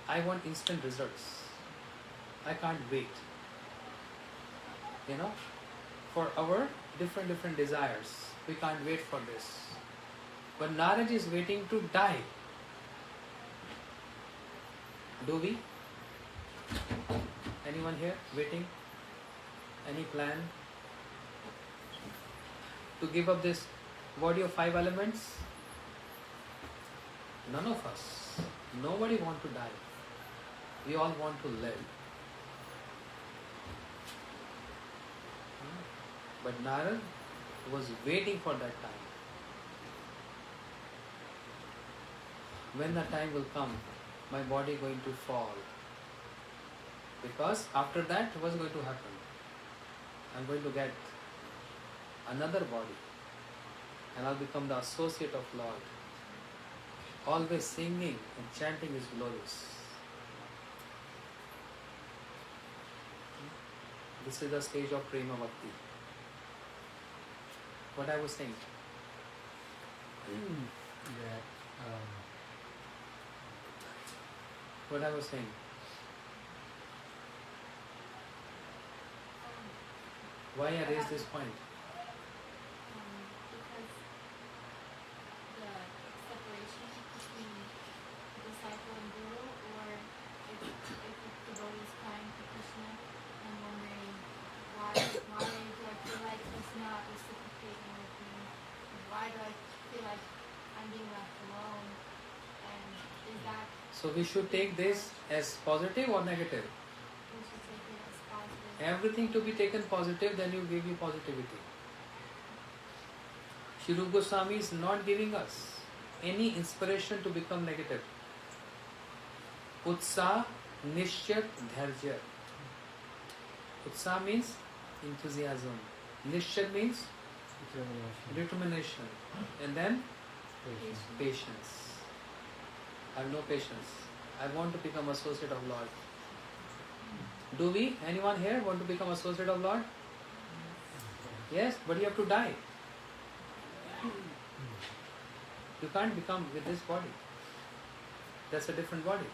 I want instant results. I can't wait. You know, for our different desires, we can't wait for this. But Narad is waiting to die. Do we? Anyone here waiting? Any plan to give up this body of 5 elements? None of us. Nobody wants to die. We all want to live. But Narad was waiting for that time. When the time will come, my body going to fall. Because after that, what's going to happen? I'm going to get another body. And I'll become the associate of Lord. Always singing and chanting His glories. This is the stage of Prema Bhakti. What I was saying? That What I was saying? Why I raised this point? Because the separation between disciple and guru, or if the devotee is crying to Krishna and wondering why do I feel like he's not reciprocating with me? Why do I feel like I'm being left alone? And is that So we should take this as positive or negative? we should take it as positive? Everything to be taken positive, then you give you positivity. Shri Rupa Goswami is not giving us any inspiration to become negative. Utsaha, Nishyat, Dharja. Utsaha means enthusiasm. Nishyat means Determination. And then Patience. patience. I have no patience. I want to become associate of Lord. Do we? Anyone here want to become associate of Lord? Yes, but you have to die. You can't become with this body. That's a different body.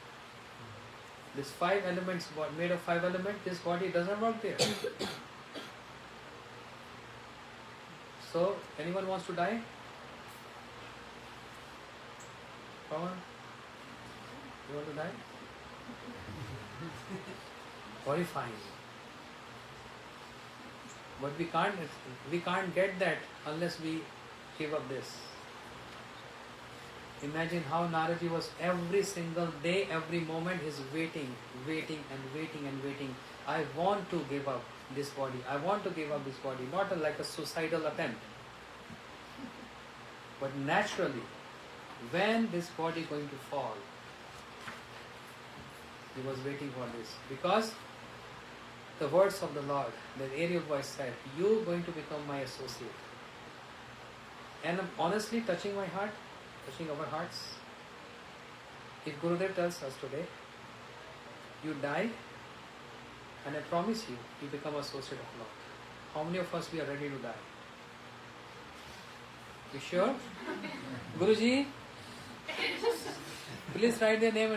This 5 elements, made of 5 elements, this body doesn't work there. So, anyone wants to die? Come on. You want to die? Horrifying. But we can't get that unless we give up this. Imagine how Naraji was every single day, every moment, he's waiting. I want to give up this body. I want to give up this body. Not like a suicidal attempt. But naturally, when this body going to fall, he was waiting for this. Because the words of the Lord, the aerial voice said, you are going to become my associate. And honestly, touching my heart, touching our hearts, if Gurudev tells us today, you die, and I promise you, you become associate of Lord. How many of us we are ready to die? You sure? Guruji, please write their name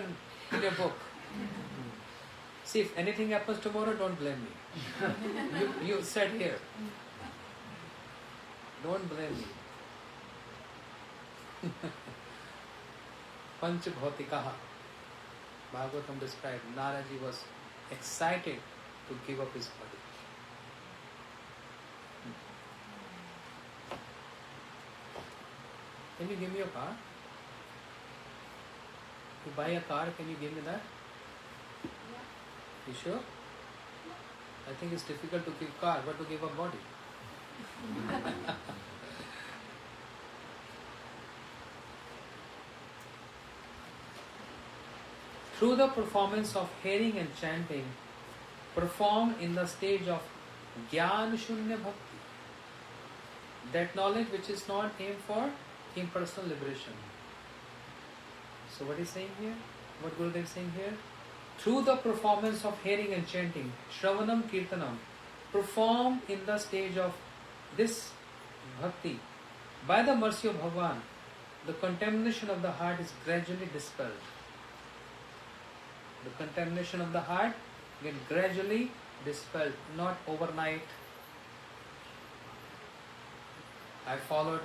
in your book. See, if anything happens tomorrow, don't blame me. You said here. Don't blame me. Panch Bhautikaha. Bhagavatam described Naraji was excited to give up his body. Can you give me a car? You buy a car, can you give me that? You sure? I think it's difficult to give car, but to give a body. Through the performance of hearing and chanting, performed in the stage of Jnana Shunya Bhakti, that knowledge which is not aimed for impersonal liberation. So what is saying here? What Gurudev is saying here? Through the performance of hearing and chanting, Shravanam Kirtanam, performed in the stage of this bhakti, by the mercy of Bhagavan, the contamination of the heart is gradually dispelled. The contamination of the heart get gradually dispelled, not overnight. I followed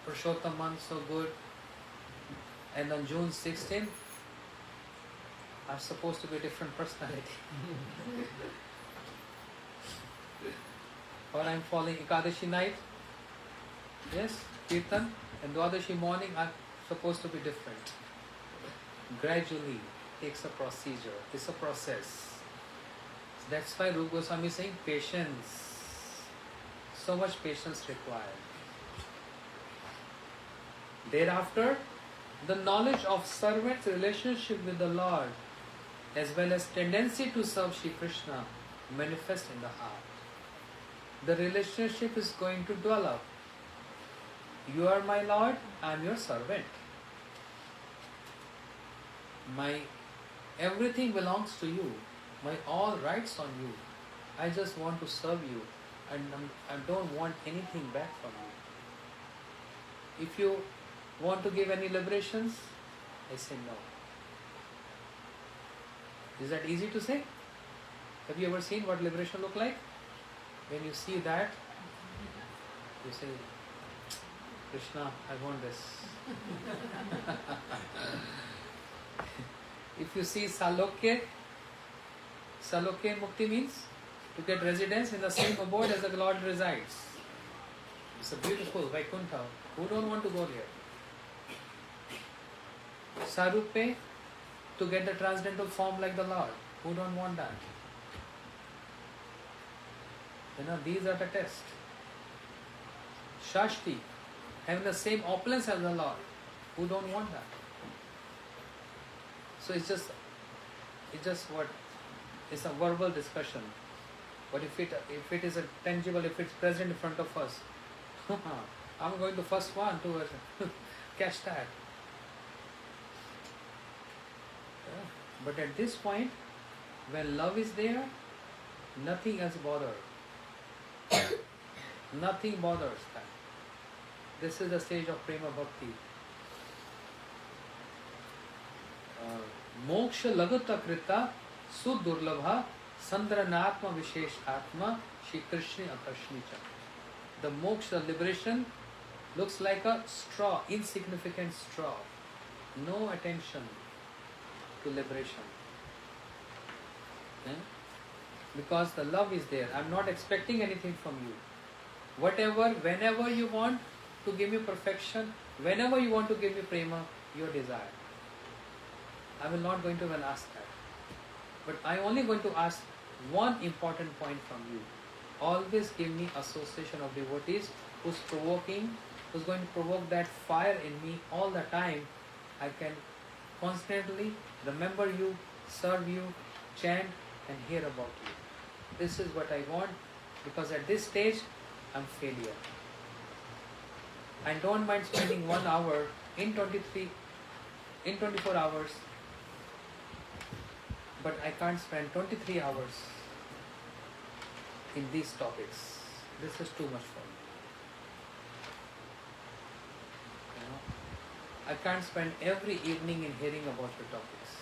Purusottama so good, and on June 16th, I'm supposed to be a different personality. Or I'm following Ekadashi night, yes, Kirtan, and Dwadashi morning, I'm supposed to be different. Gradually takes a procedure, it's a process. So that's why Rupa Goswami is saying patience. So much patience required. Thereafter, the knowledge of servant's relationship with the Lord as well as tendency to serve Shri Krishna manifest in the heart. The relationship is going to develop. You are my Lord, I am your servant. My everything belongs to you. My all rights on you. I just want to serve you and I don't want anything back from you. If you want to give any liberations, I say no. Is that easy to say? Have you ever seen what liberation look like? When you see that, you say, Krishna, I want this. If you see Salokya Mukti means to get residence in the same abode as the Lord resides. It's a beautiful Vaikuntha. Who don't want to go there? Sarupe, to get the transcendental form like the Lord. Who don't want that? These are the tests. Shashti, having the same opulence as the Lord. Who don't want that? So it's just what? It's a verbal discussion. But if it is a tangible, if it's present in front of us, I'm going to first one to catch that. Yeah. But at this point, when love is there, nothing else bothers. Nothing bothers that. This is the stage of prema bhakti. Moksha lagata krita sudurlabha sandranatma vishesh atma Shri Krishna akarshnicha. The moksha, liberation, looks like a straw, insignificant straw. No attention to liberation. Because the love is there. I'm not expecting anything from you. Whatever, whenever you want to give me perfection, whenever you want to give me prema, your desire. I will not going to even ask that. But I only going to ask one important point from you. Always give me association of devotees who's going to provoke that fire in me all the time. I can constantly remember you, serve you, chant and hear about you. This is what I want, because at this stage I'm failure. I don't mind spending 1 hour in 24 hours, but I can't spend 23 hours in these topics. This is too much for me. I can't spend every evening in hearing about the topics.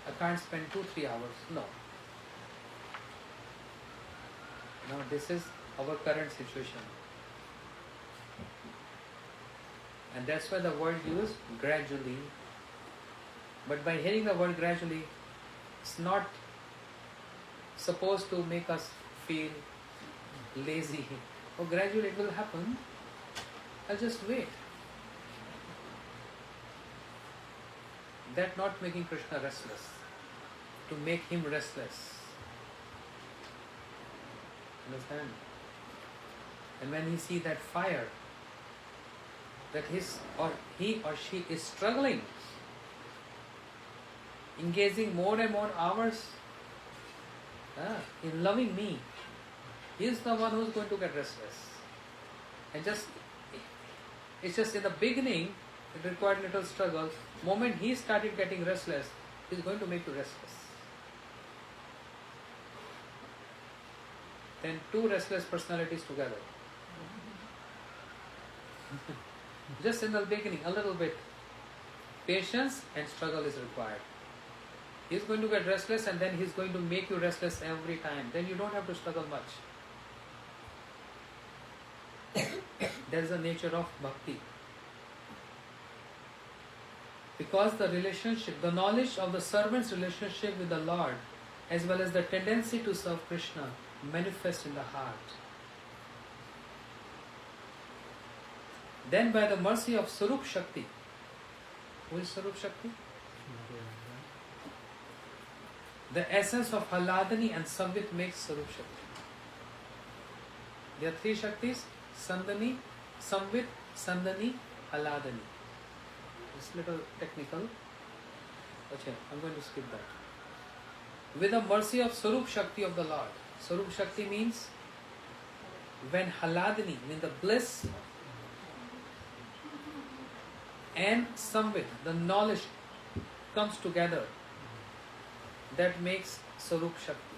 I can't spend 2-3 hours. No. No, this is our current situation. And that's why the word used gradually. But by hearing the word gradually, it's not supposed to make us feel lazy. Oh, gradually it will happen. I'll just wait. That not making Krishna restless. To make him restless. Understand? And when he sees that fire, that he or she is struggling, engaging more and more hours in loving me, he is the one who is going to get restless. And it's just in the beginning, it required little struggle. Moment he started getting restless, he is going to make you restless. Then two restless personalities together. Just in the beginning, a little bit. Patience and struggle is required. He is going to get restless and then he is going to make you restless every time. Then you don't have to struggle much. That is the nature of bhakti. Because the relationship, the knowledge of the servant's relationship with the Lord, as well as the tendency to serve Krishna, manifest in the heart. Then by the mercy of Sarup Shakti. Who is Sarup Shakti? The essence of Haladani and Samvid makes Sarup Shakti. There are three Shaktis: Sandani, Samvid, Sandani, Haladani. It's a little technical. Okay, I'm going to skip that. With the mercy of Sarup Shakti of the Lord. Sarup Shakti means when Haladani, means the bliss, and Samvid, the knowledge, comes together, that makes Sarup Shakti.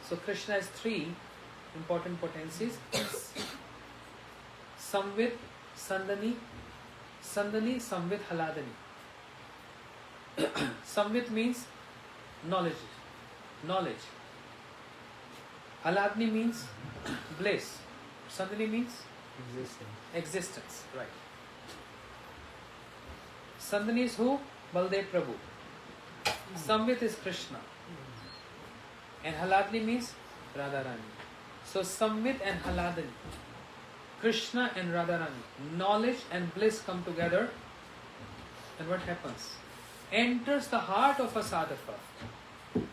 So Krishna has three important potencies: Samvid, Sandani, Samvid, Haladani. Samvid means knowledge. Haladani means bliss. Sandani means existence. Right. Sandani is who? Baldev Prabhu. Samvid is Krishna. And Haladani means Radharani. So Samvid and Haladani, Krishna and Radharani, knowledge and bliss come together. And what happens? Enters the heart of a sadhaka.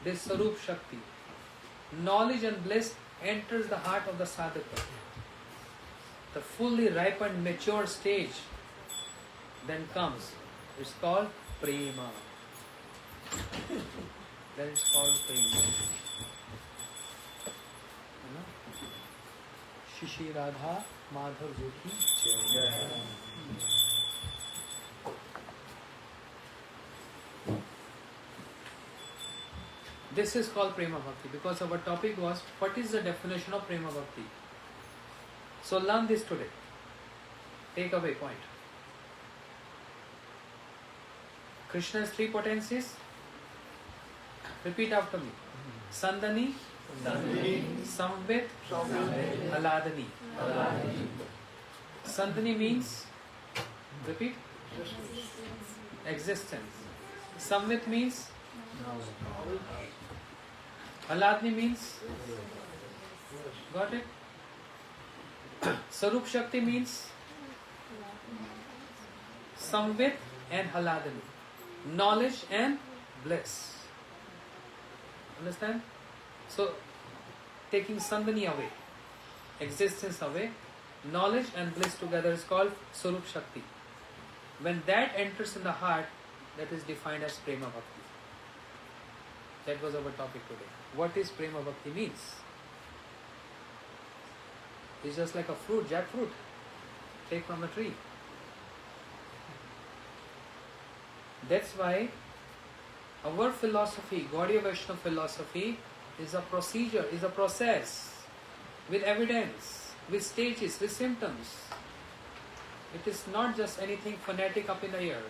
This Sarup Shakti. Knowledge and bliss enters the heart of the sadhaka. The fully ripened, mature stage then comes. It's called prema. That is called prema. Shri Shri Radha Madhav Ji ki Jai. This is called Prema Bhakti because our topic was what is the definition of Prema Bhakti. So learn this today. Take away point. Krishna's three potencies. Repeat after me. Sandani, Samvad, Aladani. Sandani means, repeat, existence. Samvad means, Aladni means, got it? Sarup Shakti means, Samvad and Haladani. Knowledge and bliss. Understand? So, taking Sandani away, existence away, knowledge and bliss together is called Sarup Shakti. When that enters in the heart, that is defined as Prema Bhakti. That was our topic today. What is Prema Bhakti means? It's just like a fruit, jackfruit. Take from the tree. That's why our philosophy, Gaudiya Vaishnava philosophy, is a procedure, is a process with evidence, with stages, with symptoms. It is not just anything phonetic up in the air.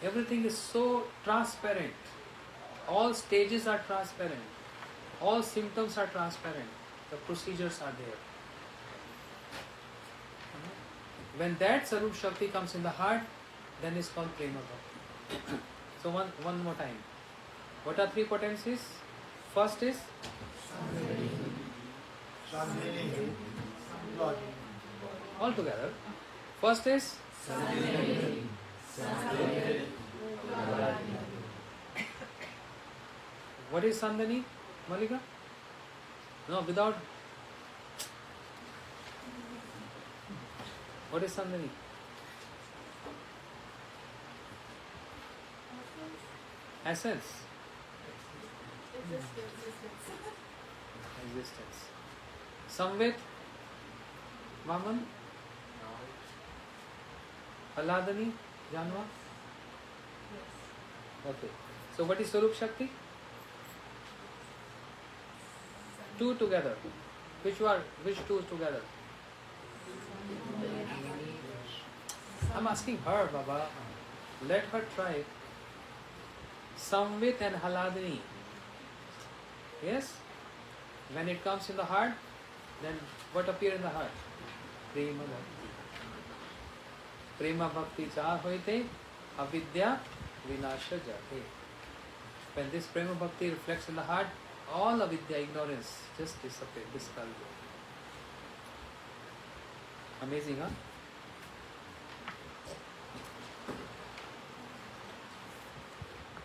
Everything is so transparent. All stages are transparent. All symptoms are transparent. The procedures are there. When that Sarup Shakti comes in the heart, then it's called Prema Bhakti. So one more time. What are three potencies? First is all together. First is what is Sandani, Malika? No, without. What is Sandani? Essence. Existence. Samvad, Maman, Aladani, Janwa. Okay. So what is Sarup Shakti? Two together. Which two together? I'm asking her, Baba. Let her try. Samvad and Haladini. Yes? When it comes in the heart, then what appear in the heart? Prema Bhakti. Prema Bhakti cha hoite, avidya vinasha jate. When this Prema Bhakti reflects in the heart, all avidya, ignorance, just disappear, dispel. Amazing, huh?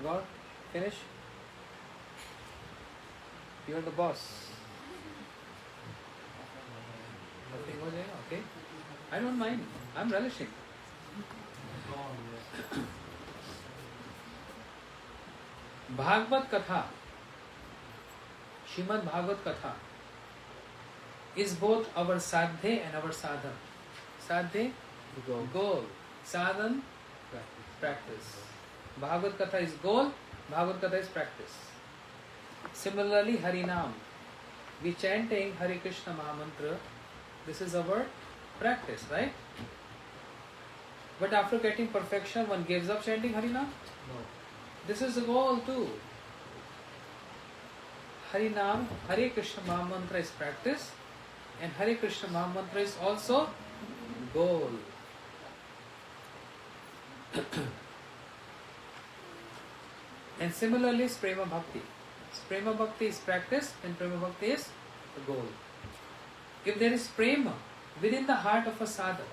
God, finish. You are the boss. Nothing was there, okay? I don't mind. I'm relishing. Bhagavad Katha, Shrimad Bhagavad Katha, is both our sadhe and our sadhan. Sadhe, goal. Sadhan, practice. Bhagavad Katha is goal, Bhagavad Katha is practice. Similarly, Harinam, we chanting Hare Krishna Mahamantra, this is our practice, right? But after getting perfection, one gives up chanting Harinam? No. This is the goal too. Harinam, Hare Krishna Mahamantra is practice, and Hare Krishna Mahamantra is also goal. And similarly, Prema Bhakti. Prema Bhakti is practice and Prema Bhakti is the goal. If there is Prema within the heart of a sadhak,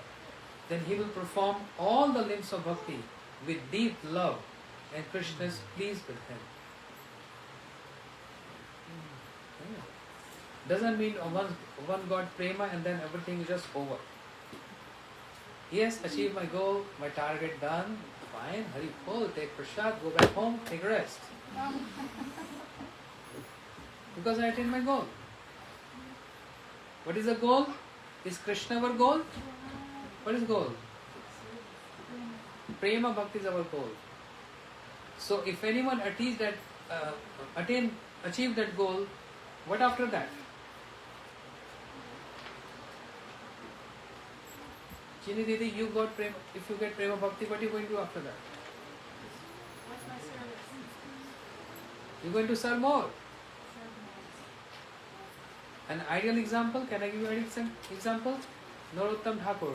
then he will perform all the limbs of Bhakti with deep love and Krishna is pleased with him. Doesn't mean one got Prema and then everything is just over. Yes, achieve my goal, my target done, fine, Hari Bol, take prasad, go back home, take rest. Because I attained my goal. What is the goal? Is Krishna our goal? What is goal? Prema Bhakti is our goal. So if anyone achieve that goal, what after that? Chini Didi, you got Prema. If you get Prema Bhakti, what are you going to do after that? What's my service? You're going to serve more. An ideal example, can I give you an example? Narottam Thakur.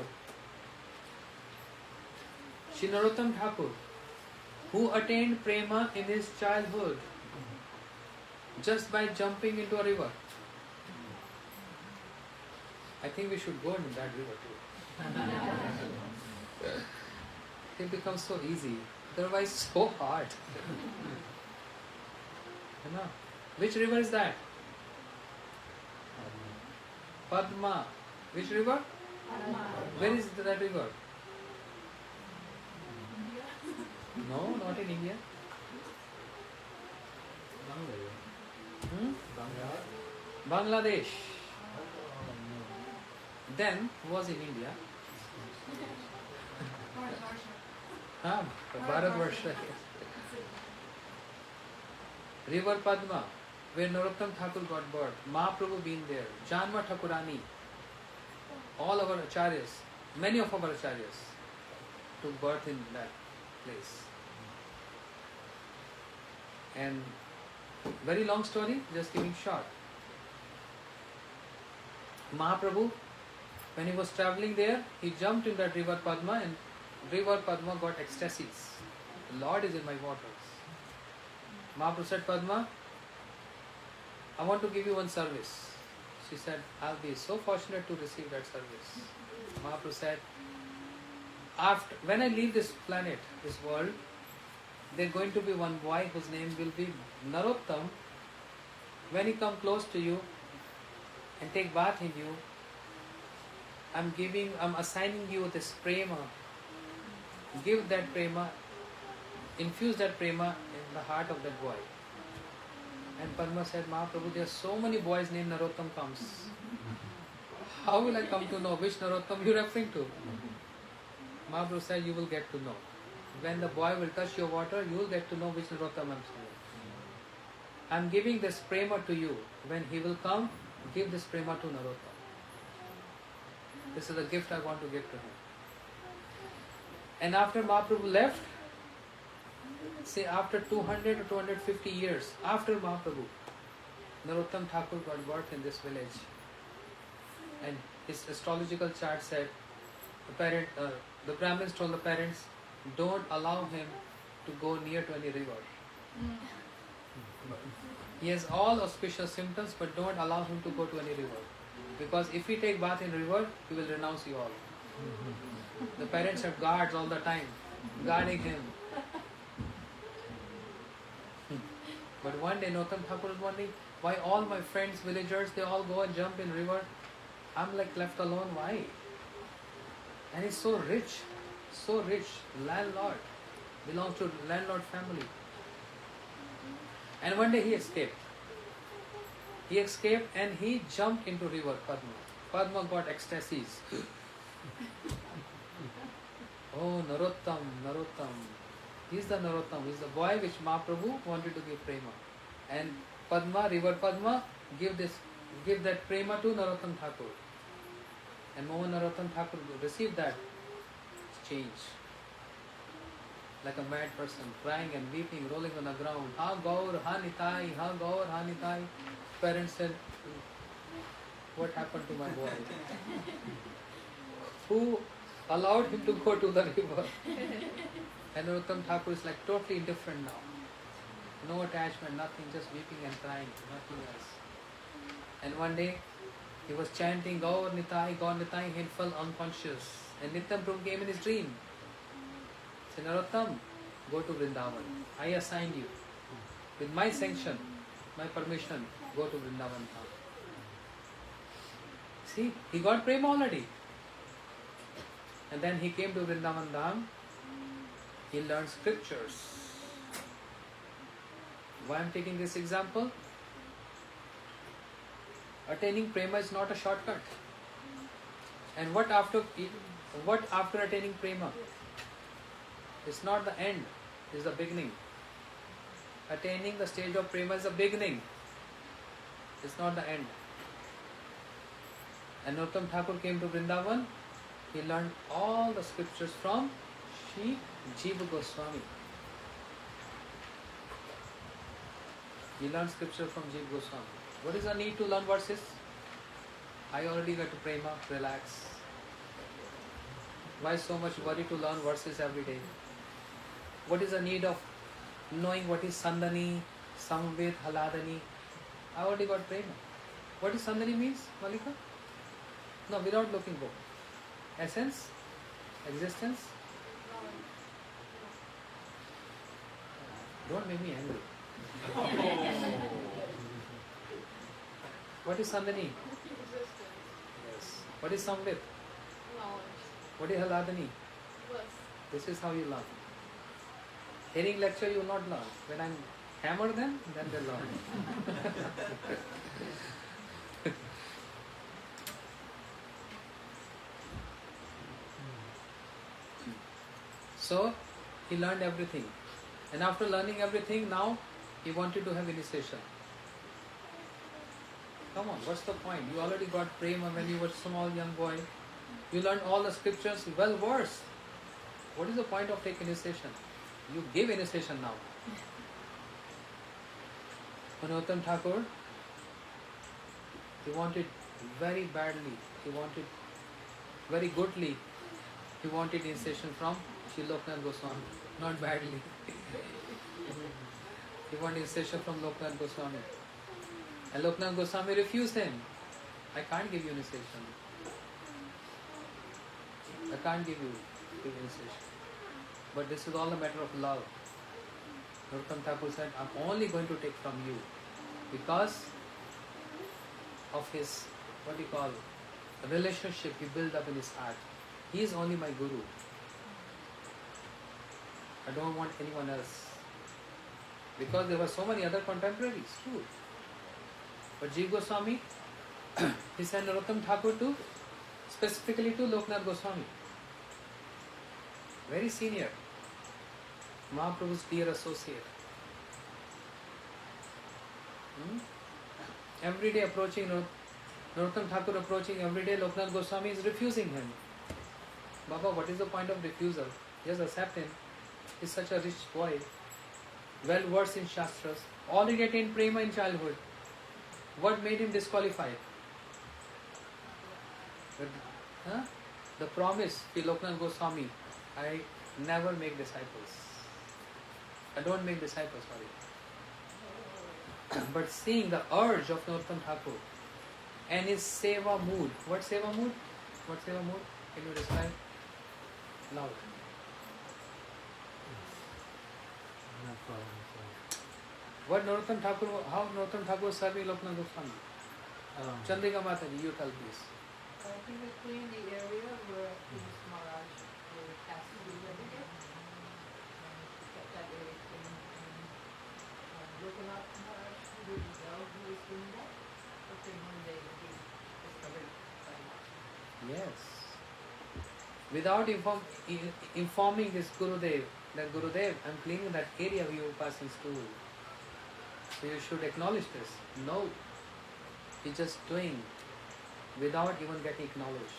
Shri Narottam Thakur, who attained prema in his childhood just by jumping into a river. I think we should go in that river too. It becomes so easy, otherwise so hard. You know? Which river is that? Padma. Which river? Where is that river? No, not in India. Bangladesh. Then was in India. Bharatvarsha. River Padma, where Narottam Thakur got birth. Mahaprabhu been there. Janma Thakurani. All our acharyas, many of our acharyas took birth in that place. And very long story, just giving short. Mahaprabhu, when he was traveling there, he jumped in that river Padma, and river Padma got ecstasies. The Lord is in my waters. Mahaprabhu said, Padma, I want to give you one service. She said, I'll be so fortunate to receive that service. Mahaprabhu said, when I leave this planet, this world, there's going to be one boy whose name will be Narottam. When he come close to you and take bath in you, I'm assigning you this prema. Give that prema, infuse that prema in the heart of that boy. And Padma said, Mahaprabhu, there are so many boys named Narottam comes. How will I come to know which Narottam you are referring to? Mahaprabhu said, you will get to know. When the boy will touch your water, you will get to know which Narottam I am saying. I am giving this prema to you. When he will come, give this prema to Narottam. This is a gift I want to give to him. And after Mahaprabhu left, say after 200 or 250 years, after Mahaprabhu, Narottam Thakur got birth in this village. And his astrological chart said, the Brahmins told the parents, don't allow him to go near to any river. He has all auspicious symptoms, but don't allow him to go to any river. Because if he take bath in river, he will renounce you all. The parents have guards all the time, guarding him. But one day Narottam Thakur was wondering, why all my friends, villagers, they all go and jump in river. I'm like left alone, why? And he's so rich, landlord, belongs to landlord family. And one day he escaped. He escaped and he jumped into river Padma. Padma got ecstasies. Oh, Narottam. He's the Narottam. He's the boy which Mahaprabhu wanted to give prema. And Padma, river Padma, give that prema to Narottam Thakur. And when Narottam Thakur received that, change. Like a mad person, crying and weeping, rolling on the ground. Ha Gaur, ha Nitai, ha Gaur, ha Nitai. Parents said, what happened to my boy? Who allowed him to go to the river? And Narottam Thakur is like totally indifferent now. No attachment, nothing, just weeping and crying, nothing else. And one day, he was chanting Gaur Nitai, he fell unconscious. And Nityam Prabhu came in his dream. Said, Narottam, go to Vrindavan. I assigned you. With my sanction, my permission, go to Vrindavan Dham. See, he got prema already. And then he came to Vrindavan Dham. He learned scriptures. Why I am taking this example? Attaining prema is not a shortcut. And what after attaining prema? It's not the end, it's the beginning. Attaining the stage of prema is the beginning. It's not the end. And Narottam Thakur came to Vrindavan. He learned all the scriptures from Shri Jiva Goswami. He learned scripture from Jiva Goswami. What is the need to learn verses? I already got to prema, relax. Why so much worry to learn verses every day? What is the need of knowing what is Sandani, Samvad, Haladani? I already got prema. What is Sandani means, Malika? No, without looking for. Essence? Existence? Don't make me angry. What is Sandani? Existence. Yes. What is Samvad? Knowledge. What is Haladani? Bliss. This is how you learn. Hearing lecture you will not learn. When I hammer them, then they learn. So he learned everything. And after learning everything, now he wanted to have initiation. Come on, what's the point? You already got prema when you were a small young boy. You learned all the scriptures well versed. What is the point of taking initiation? You give initiation now. Narottam Thakur, he wanted very badly, he wanted very goodly, he wanted initiation from Sri Loknath Goswami, not badly. He wanted initiation from Loknath Goswami. And Loknath Goswami refused him. I can't give you initiation. I can't give you initiation. But this is all a matter of love. Narottam Thakur said, I'm only going to take from you because of his, what do you call, relationship he built up in his heart. He is only my guru. I don't want anyone else. Because there were so many other contemporaries, true. But Jiva Goswami, he sent Narottam Thakur to, specifically to Loknath Goswami. Very senior. Mahaprabhu's dear associate. Every day approaching, Narottam Thakur approaching every day, Loknath Goswami is refusing him. Baba, what is the point of refusal? Just accept him. He's such a rich boy, well versed in Shastras, already attained prema in childhood. What made him disqualified? The promise to Loknath Goswami, I never make disciples. I don't make disciples, sorry. But seeing the urge of Narottam Thakur and his seva mood. What seva mood? What seva mood? Can you describe? Loud. Not following, sorry. What Narottam Thakur, how Narottam Thakur was serving Loknath Goswami? Chandrika Mataji, you tell please. He would clean the area where his Maharaj would pass through every day. He kept that area clean. Lokanath Maharaj didn't know who was doing that, but then one day he discovered by watching. Yes. Without informing his Gurudev, that Gurudev, I'm cleaning that area where you were passing through. So you should acknowledge this. No. He's just doing without even getting acknowledged.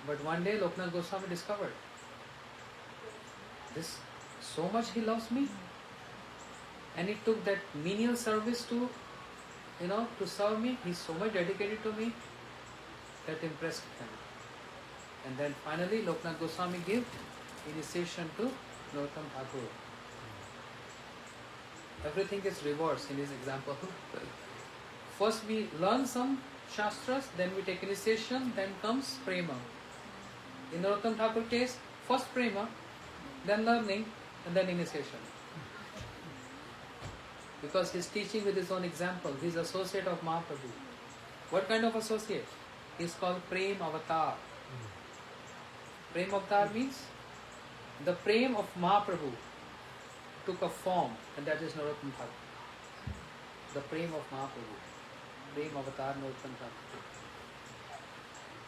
But one day Loknath Goswami discovered this, so much he loves me, and he took that menial service to serve me. He's so much dedicated to me. That impressed him. And then finally Loknath Goswami gave initiation to Narottam Thakur. Everything is reversed in his example. First we learn some Shastras, then we take initiation, then comes prema. In Narottam Thakur case, first prema, then learning, and then initiation. Because he is teaching with his own example. He is associate of Mahaprabhu. What kind of associate? He is called Prem Avatar. Prem Avatar means the Prem of Mahaprabhu took a form, and that is Narottam Thakur. The Prem of Mahaprabhu. Supreme Avatar Narottam Thakur.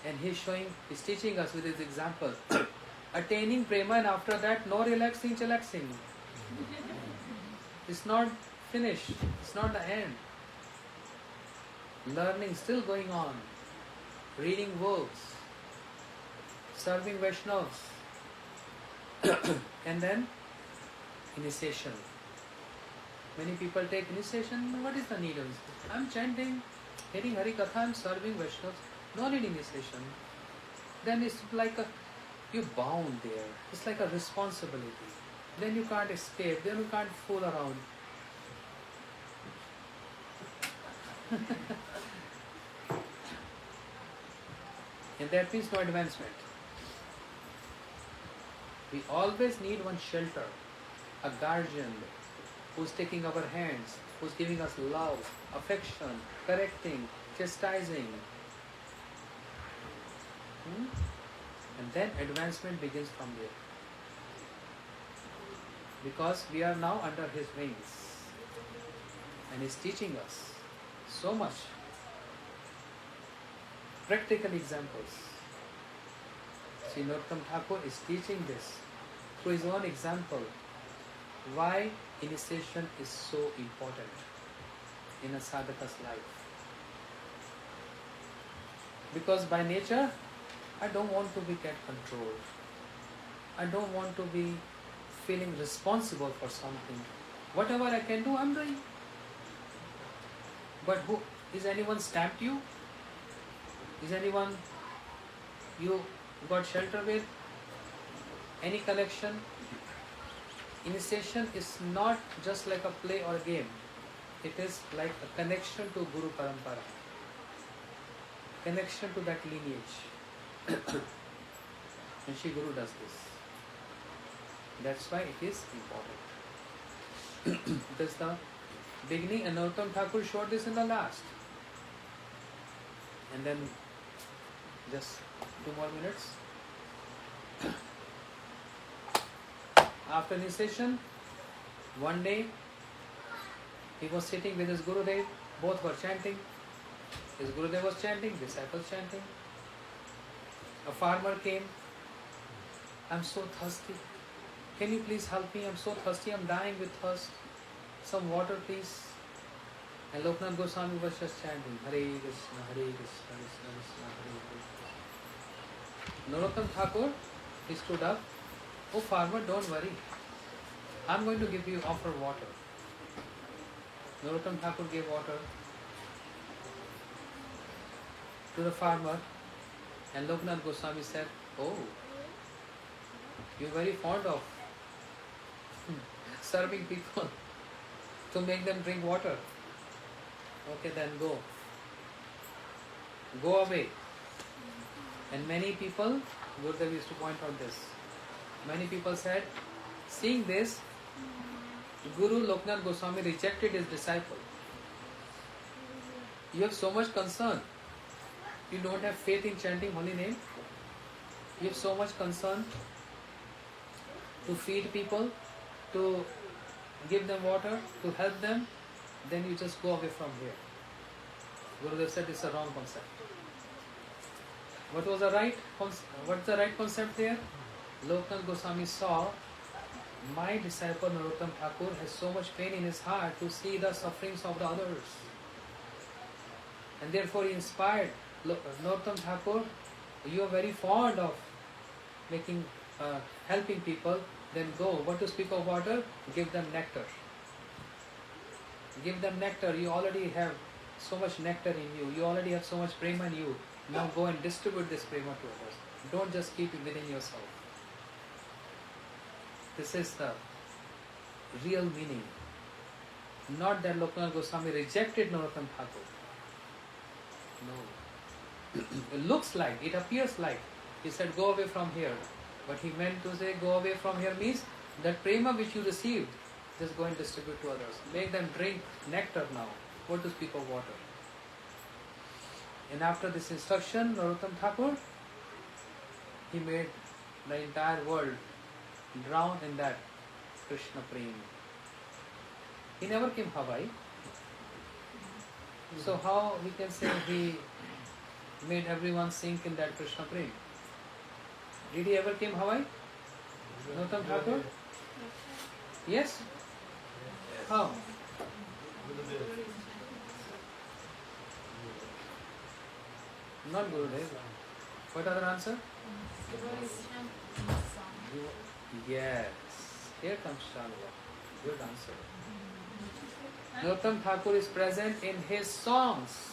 And he's teaching us with his example. Attaining prema and after that no relaxing, chillaxing. It's not finished. It's not the end. Learning still going on. Reading books. Serving Vaishnavas. And then initiation. Many people take initiation. What is the need of initiation? I'm chanting, hearing Hari Katha, I'm serving Vaishnavas. No need initiation. Then it's like you're bound there. It's like a responsibility. Then you can't escape. Then you can't fool around. And that means no advancement. We always need one shelter, a guardian who's taking our hands, who's giving us love, affection, correcting, chastising. And then advancement begins from there. Because we are now under his wings. And he's teaching us so much. Practical examples. Sri Narottam Thakur is teaching this through his own example. Why initiation is so important in a sadhaka's life. Because by nature, I don't want to be get controlled. I don't want to be feeling responsible for something. Whatever I can do, I'm doing. But who is anyone stamped you? Is anyone you got shelter with? Any connection? Initiation is not just like a play or game. It is like a connection to Guru Parampara. Connection to that lineage. And Shri Guru does this. That's why it is important. It is the beginning, and Narottam Thakur showed this in the last. And then just 2 more minutes. After initiation, one day he was sitting with his Gurudev, both were chanting. His Gurudev was chanting, disciples chanting. A farmer came. I'm so thirsty. Can you please help me? I'm so thirsty, I'm dying with thirst. Some water please. And Loknath Goswami was just chanting, Hare Krishna, Hare Krishna, Krishna Krishna, Hare Hare. Narottam Thakur, he stood up. Oh farmer, don't worry. I'm going to give you offer water. Narottam Thakur gave water to the farmer, and Loknath Goswami said, oh, you're very fond of serving people to make them drink water. Okay, then go. Go away. And many people, Gurudev used to point out this, many people said, seeing this, Guru Loknath Goswami rejected his disciple. You have so much concern. You don't have faith in chanting holy name. You have so much concern to feed people, to give them water, to help them. Then you just go away from here. Gurudev said it's a wrong concept. What was the right? What's the right concept there? Loknath Goswami saw my disciple Narottam Thakur has so much pain in his heart to see the sufferings of the others, and therefore he inspired Narottam Thakur. You are very fond of helping people. Then go. What to speak of water? Give them nectar. Give them nectar. You already have so much nectar in you. You already have so much prema in you. Now go and distribute this prema to others. Don't just keep it within yourself. This is the real meaning. Not that Loknath Goswami rejected Narottam Thakur. No. It looks like, it appears like. He said, go away from here. But he meant to say, go away from here means that prema which you received, just go and distribute to others. Make them drink nectar now. What to speak of water? And after this instruction, Narottam Thakur, he made the entire world drown in that Krishna prema. He never came Hawaii. So how we can say he made everyone sink in that Krishna prem? Did he ever came Hawaii? Nautam Thakur? Yes? How? Not Gurudev. What other answer? Yes. Here comes Shalva. Good answer. Nautam Thakur is present in his songs.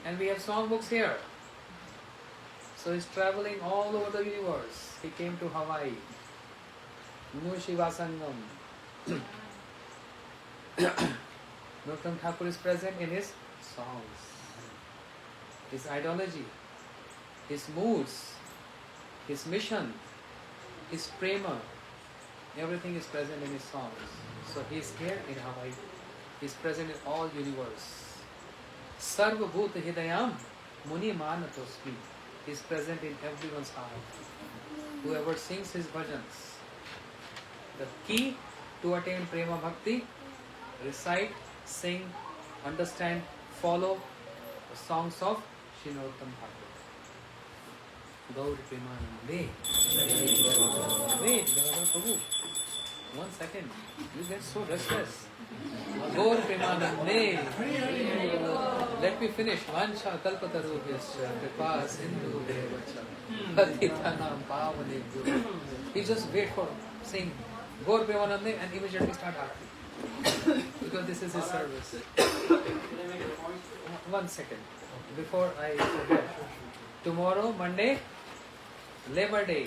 And we have songbooks here. So he's traveling all over the universe. He came to Hawaii. Nushivasangam. Nautam Thakur is present in his songs, his ideology, his moods, his mission, his prema. Everything is present in his songs. So he is here in Hawaii. He is present in all universe. Sarva Bhuta Hidayam Muni Manatosmi. He is present in everyone's heart. Whoever sings his bhajans. The key to attain prema bhakti: recite, sing, understand, follow the songs of Srinottam Thakur. Gaur Premanande. Wait, Prabhu. 1 second. You get so restless. Gaur Premanande. Let me finish. Vansha kalpatarubhyascha kripa sindhu devacha patitanam pavanebhyo. You just wait for saying Gaur Premanande and immediately start acting. Because this is his service. 1 second. Before I forget. Tomorrow, Monday, Labor Day.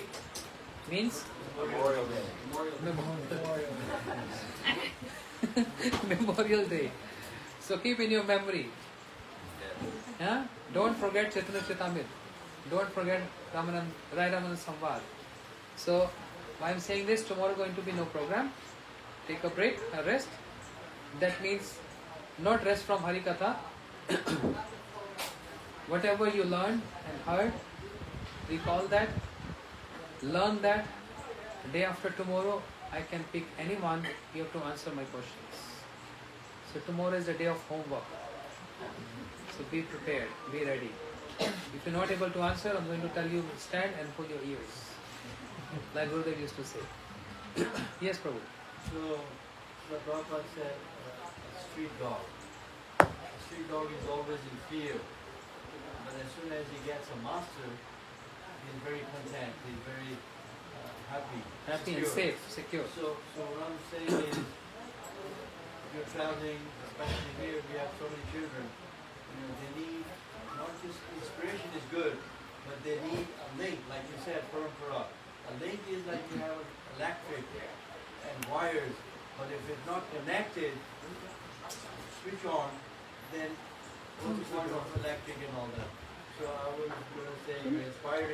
Means? Memorial Day. Memorial Day. So keep in your memory. Yeah? Don't forget Chaitanya Charitamrita. Don't forget Raya Ramananda Samvad. So, I am saying this, tomorrow going to be no program. Take a break, a rest. That means not rest from Harikatha. Whatever you learned and heard, recall that, learn that. Day after tomorrow, I can pick anyone. You have to answer my questions. So tomorrow is the day of homework. So be prepared, be ready. If you're not able to answer, I'm going to tell you, stand and pull your ears. Like Gurudev used to say. Yes, Prabhu. So, the Prabhupada said, a street dog. A street dog is always in fear. But as soon as he gets a master, he's very content, he's very happy. Happy and secure. safe, secure. So what I'm saying is, if you're traveling, especially here, we have so many children. They need not just inspiration is good, but they need a link, like you said, parampara. A link is like you have electric and wires, but if it's not connected, switch on, then what's the point of electric and all that? So I was going to say you're inspiring.